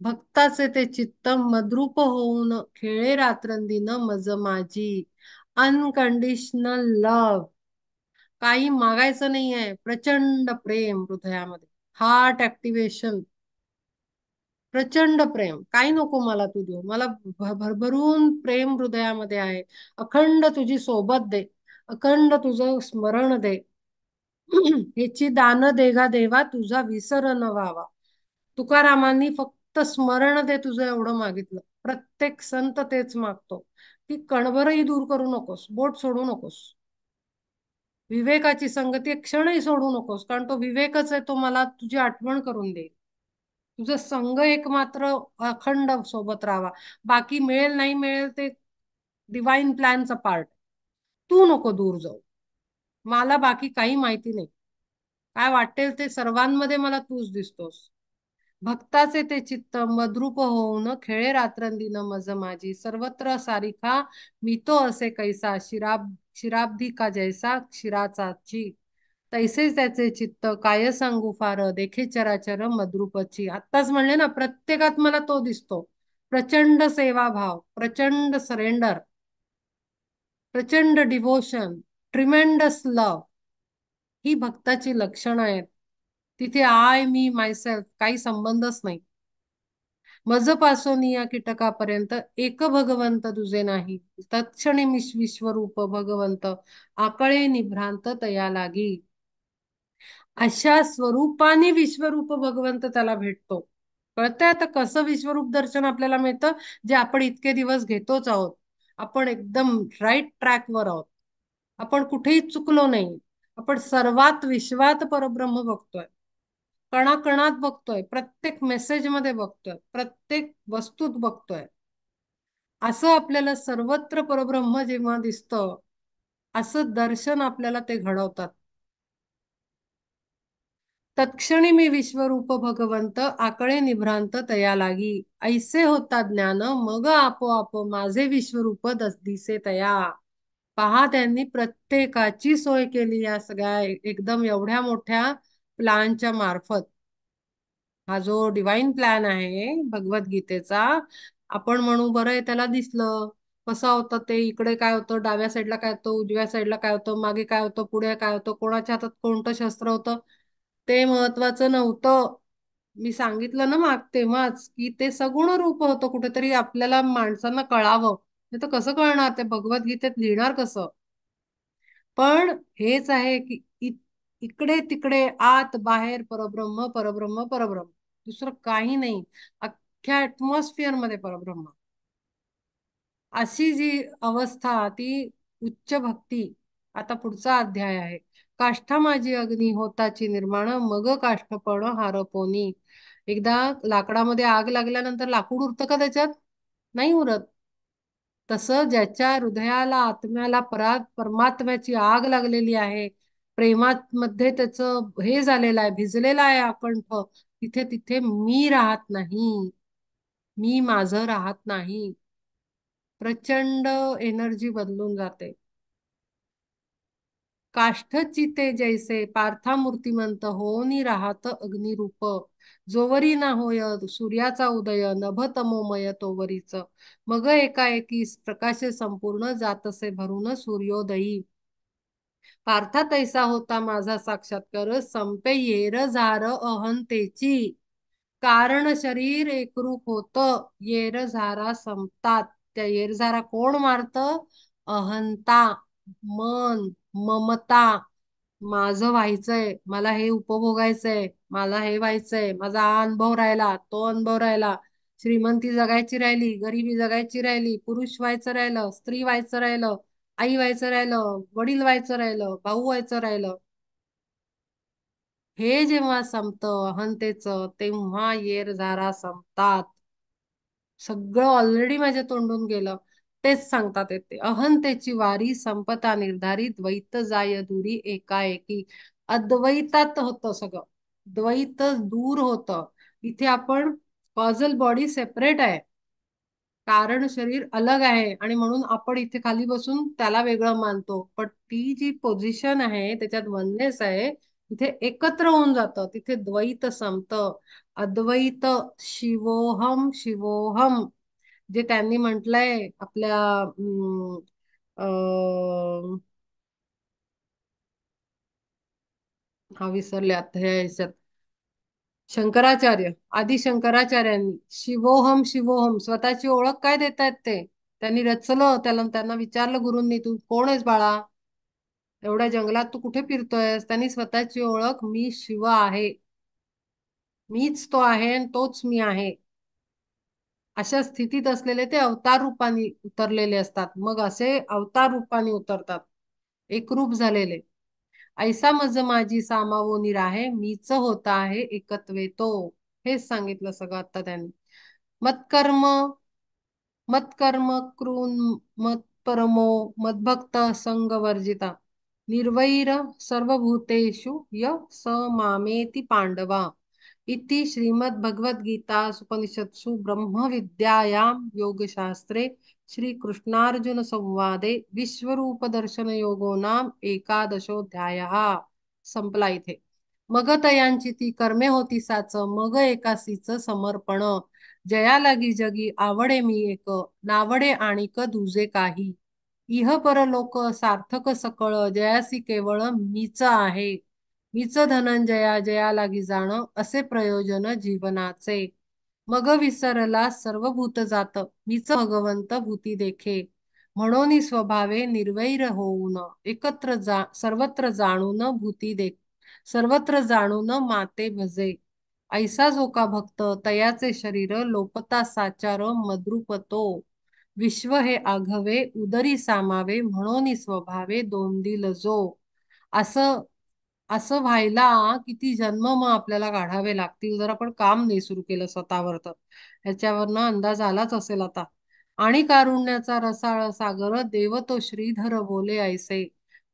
भक्ताचे ते चित्त मद्रूप होऊन खेळे रात्रंदिन मज माझी अनकंडिशनल लव्ह काही मागायचं नाहीये प्रचंड प्रेम हृदयामध्ये हार्ट ऍक्टिव्हेशन प्रचंड प्रेम काही नको मला तू देऊ मला भरभरून प्रेम हृदयामध्ये आहे अखंड तुझी सोबत दे अखंड तुझं स्मरण दे ह्याची दान देगा देवा तुझा विसर न व्हावा तुकारामांनी फक्त स्मरण दे तुझं एवढं मागितलं प्रत्येक संत तेच मागतो की कणभरही दूर करू नकोस बोट सोडू नकोस विवेकाची संगती एक क्षणही सोडू नकोस कारण तो विवेकच आहे तो मला तुझी आठवण करून देईल तुझं संघ एक मात्र अखंड सोबत राहावा बाकी मिळेल नाही मिळेल ते डिवाइन प्लॅनचा पार्ट तू नको दूर जाऊ मला बाकी काही माहिती नाही काय वाटेल ते सर्वांमध्ये मला तूच दिसतोस भक्ताचे ते चित्त मद्रूप होऊन खेळे रात्रंदिन मज माझी सर्वत्र सारिखा मी तो असे कैसा शिराब्धी का जैसा क्षीराचाची तैसेच त्याचे चित्त काय सांगू फार देखे चराचर मद्रूपची आत्ताच म्हणले ना प्रत्येकात मला तो दिसतो प्रचंड सेवाभाव प्रचंड सरेंडर प्रचंड डिव्होशन ट्रिमेंडस लव ही भक्ताची लक्षणं आहेत तिथे आय मी मायसेल्फ काही संबंधच नाही मजपासून या कीटकापर्यंत एक भगवंत तुझे नाही तत्क्षणी विश्वरूप भगवंत आकळे निभ्रांत तया लागी अशा स्वरूपाने विश्वरूप भगवंत त्याला भेटतो कळतंय आता कसं विश्वरूप दर्शन आपल्याला मिळतं जे आपण इतके दिवस घेतोच आहोत आपण एकदम राईट ट्रॅकवर आहोत आपण कुठेही चुकलो नाही आपण सर्वात विश्वात परब्रह्म बघतोय कणाकणात बघतोय प्रत्येक मेसेज मध्ये बघतोय प्रत्येक वस्तूत बघतोय असं आपल्याला सर्वत्र परब्रह्म जेव्हा दिसतं असं दर्शन आपल्याला ते घडवतात तत्क्षणी मी विश्वरूप भगवंत आकळे निभ्रांत तया लागी ऐसे होता ज्ञान मग आपोआप माझे विश्वरूप दिसे तया पहा त्यांनी प्रत्येकाची सोय केली या सगळ्या एकदम एवढ्या मोठ्या प्लॅनच्या मार्फत हा जो डिवाइन प्लॅन आहे भगवद्गीतेचा आपण म्हणू बरं त्याला दिसलं कसं होतं ते इकडे काय होतं डाव्या साईडला काय होतं उजव्या साईडला काय होतं मागे काय होतं पुढे काय होतं कोणाच्या हातात कोणतं शस्त्र होतं ते महत्वाचं नव्हतं मी सांगितलं ना माग तेव्हाच की ते सगुण रूप होतं, कुठेतरी आपल्याला माणसांना कळावं. नाही तर कसं कळणार, ते भगवद्गीतेत लिहिणार कसं? पण हेच आहे की इकडे तिकडे आत बाहेर परब्रह्म परब्रह्म परब्रह्म, दुसरं काही नाही. अख्ख्या ऍटमॉस्फिअर मध्ये परब्रह्म. अशी जी अवस्था, ती उच्च भक्ती. आता पुढचा अध्याय आहे. काष्ठा माझी अग्नी होताची निर्माण, मग काष्ठपण हारपोनी. एकदा लाकडामध्ये आग लागल्यानंतर लाकूड उरतं का त्याच्यात? नाही उरत. तसं ज्याच्या हृदयाला आत्म्याला परमात्म्याची आग लागलेली आहे, प्रेमात मध्ये त्याचं हे झालेलं आहे, भिजलेला आहे अकंठ, तिथे तिथे मी राहत नाही. मी माझं राहत नाही. प्रचंड एनर्जी बदलून जाते. काष्ठ चिते जैसे पार्था मूर्तिमंत होनी राहत अग्निरूप. जोवरी ना होय सूर्याचा उदय नभ तमोमय तोवरीच. मग एकाएकी प्रकाशे संपूर्ण जातसे भरून सूर्योदयी. पार्था तैसा होता माझा साक्षात्कार, संपे येर झार अहंतेची. कारण शरीर एकरूप होत, येर झारा संपतात. त्या येरझारा कोण मारत? अहंता, मन, ममता. माझं व्हायचंय, मला हे उपभोगायचंय, मला हे व्हायचंय, माझा हा अनुभव राहिला, तो अनुभव राहिला. श्रीमंती जगायची राहिली, गरिबी जगायची राहिली, पुरुष व्हायचं राहिलं, स्त्री व्हायचं राहिलं, आई व्हायचं राहिलं, वडील व्हायचं राहिलं, भाऊ व्हायचं राहिलं. हे जेव्हा संपतं अहंतेचं, तेव्हा येर झारा संपतात. सगळं ऑलरेडी माझ्या तोंडून गेलं. तेच सांगतात येते, अहंतेची वारी संपता निर्धारी, द्वैत जाय दुरी एकाएकी. अद्वैतात होतं सगळं. द्वैत दूर होतं. इथे आपण कॉझल बॉडी सेपरेट आहे, कारण शरीर अलग आहे, आणि म्हणून आपण इथे खाली बसून त्याला वेगळं मानतो. पण ती जी पोझिशन आहे त्याच्यात वननेस आहे, तिथे एकत्र होऊन जातं, तिथे द्वैत संपतं. अद्वैत, शिवोहम शिवोहम, जे त्यांनी म्हटलंय आपल्या हा विसरले आता ह्या ह्याच्यात. शंकराचार्य, आदि शंकराचार्यांनी शिवोहम शिवोहम स्वतःची ओळख काय देतायत ते? त्यांनी रचलं त्याला, त्यांना विचारलं गुरूंनी, तू कोण आहेस बाळा, एवढ्या जंगलात तू कुठे फिरतोयस? त्यांनी स्वतःची ओळख, मी शिव आहे, मीच तो आहे आणि तोच मी आहे, अशा स्थितीत असलेले ते अवतार रूपाने उतरलेले असतात. मग असे अवतार रूपाने उतरतात एकरूप झालेले. ऐसा मज माझी सामावून राहे, मीच होता आहे एकत्वे तो. हेच सांगितलं सगळं आता त्यांनी. मत्कर्म, मत्कर्म कृन मत परमो मद्भक्त संग वर्जिता, निर्वैर सर्वभूतेषु य स मामेति पांडवा. इति श्रीमद् भगवद्गीता उपनिषत्सु ब्रह्म विद्यायां योगशास्त्रे श्रीकृष्णार्जुन संवादे विश्वरूप दर्शन योगो नाम एकादशोऽध्यायः. संपला इथे. मग तयांची ती कर्मे होती साच, मग एकासीच समर्पण. जया लागी जगी आवडे मी एक, नावडे आणिक दुजे काही. इह परलोक सार्थक सकळ, जयासी केवळ मीच आहे. मीच धनंजया जया लागी जाण, असे प्रयोजन जीवनाचे. मग विसरला सर्व भूत जात, मीच भगवंत भूती देखे. म्हणून स्वभावे निर्वैर होऊन, एकत्र सर्वत्र जाणून भूती देख, सर्वत्र जाणून माते भजे. ऐसा जो का भक्त, तयाचे शरीर लोपता साचार मद्रुपतो. विश्व हे आघवे उदरी सामावे, म्हणून स्वभावे दोंदिल जो. असं असं व्हायला किती जन्म मग आपल्याला काढावे लागतील, जर आपण काम नाही सुरू केलं स्वतःवर तर. ह्याच्यावरनं अंदाज आलाच असेल आता. आणि कारुण्याचा रसाळ सागर, देव तो श्रीधर बोले ऐसे.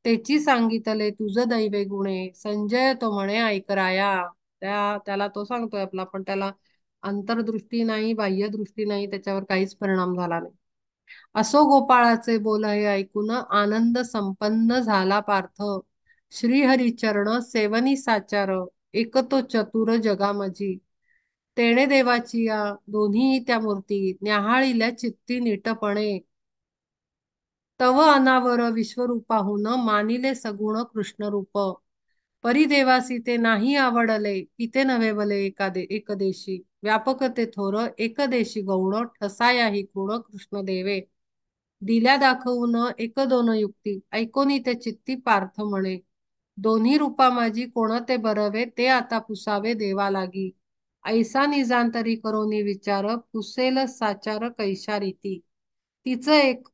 त्याची सांगितले तुझ दैवे गुणे, संजय तो म्हणे ऐकराया. त्याला तो सांगतोय आपला, पण त्याला अंतर्दृष्टी नाही, बाह्यदृष्टी नाही, त्याच्यावर काहीच परिणाम झाला नाही. असो गोपाळाचे बोल हे ऐकून, आनंद संपन्न झाला पार्थ. श्रीहरिचरण सेवनी साचार, एक तो चतुर जगामजी. तेणे देवाची या दोन्ही त्या मूर्ती, न्याहाळील्या चित्ती नीटपणे. तव अनावर विश्वरूपाहून, मानिले सगुण कृष्ण रूप. परिदेवासी ते नाही आवडले इथे नव्हे भले एकदेशी व्यापक ते थोर एकदेशी गौण ठसायाही गुण कृष्ण देवे दिल्या दाखवून एक दोन युक्ती ऐकोनी ते चित्ती पार्थ म्हणे दोन्ही रूपा माझी कोणते बरवे ते आता पुसावे देवा लागी ऐसा निजांतरी करोनी विचार पुसेल साचार कैशा रीती तिचं एक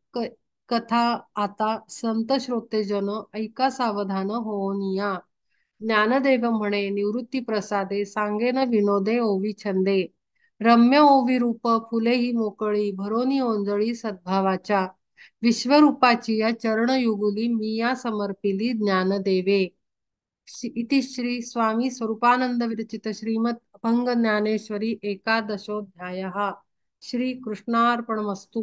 कथा आता संत श्रोते जन ऐका सावधान होनिया ज्ञानदेव म्हणे निवृत्ती प्रसादे सांगेन विनोदे ओवी छंदे रम्य ओवी रूप फुले ही मोकळी भरोनी ओंजळी सद्भावाच्या विश्वरूपाची या चरणयुगुली मी या समर्पिली ज्ञानदेवे इति श्री स्वामी स्वरूपानंद विरचित श्रीमद अभंग ज्ञानेश्वरी एकादशोऽध्यायः श्री कृष्णार्पणमस्तु.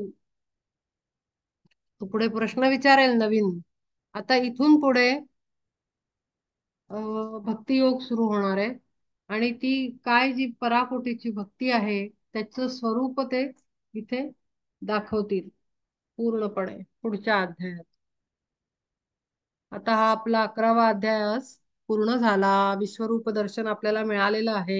तो पुढे प्रश्न विचारेल नवीन. आता इथून पुढे भक्तियोग सुरू होणार आहे आणि ती काय जी पराकोटीची भक्ती आहे त्याचं स्वरूप ते इथे दाखवतील पूर्णपणे पुढच्या अध्यायात. आता हा आपला 11वा अध्याय पूर्ण झाला. विश्वरूप दर्शन आपल्याला मिळालेलं आहे.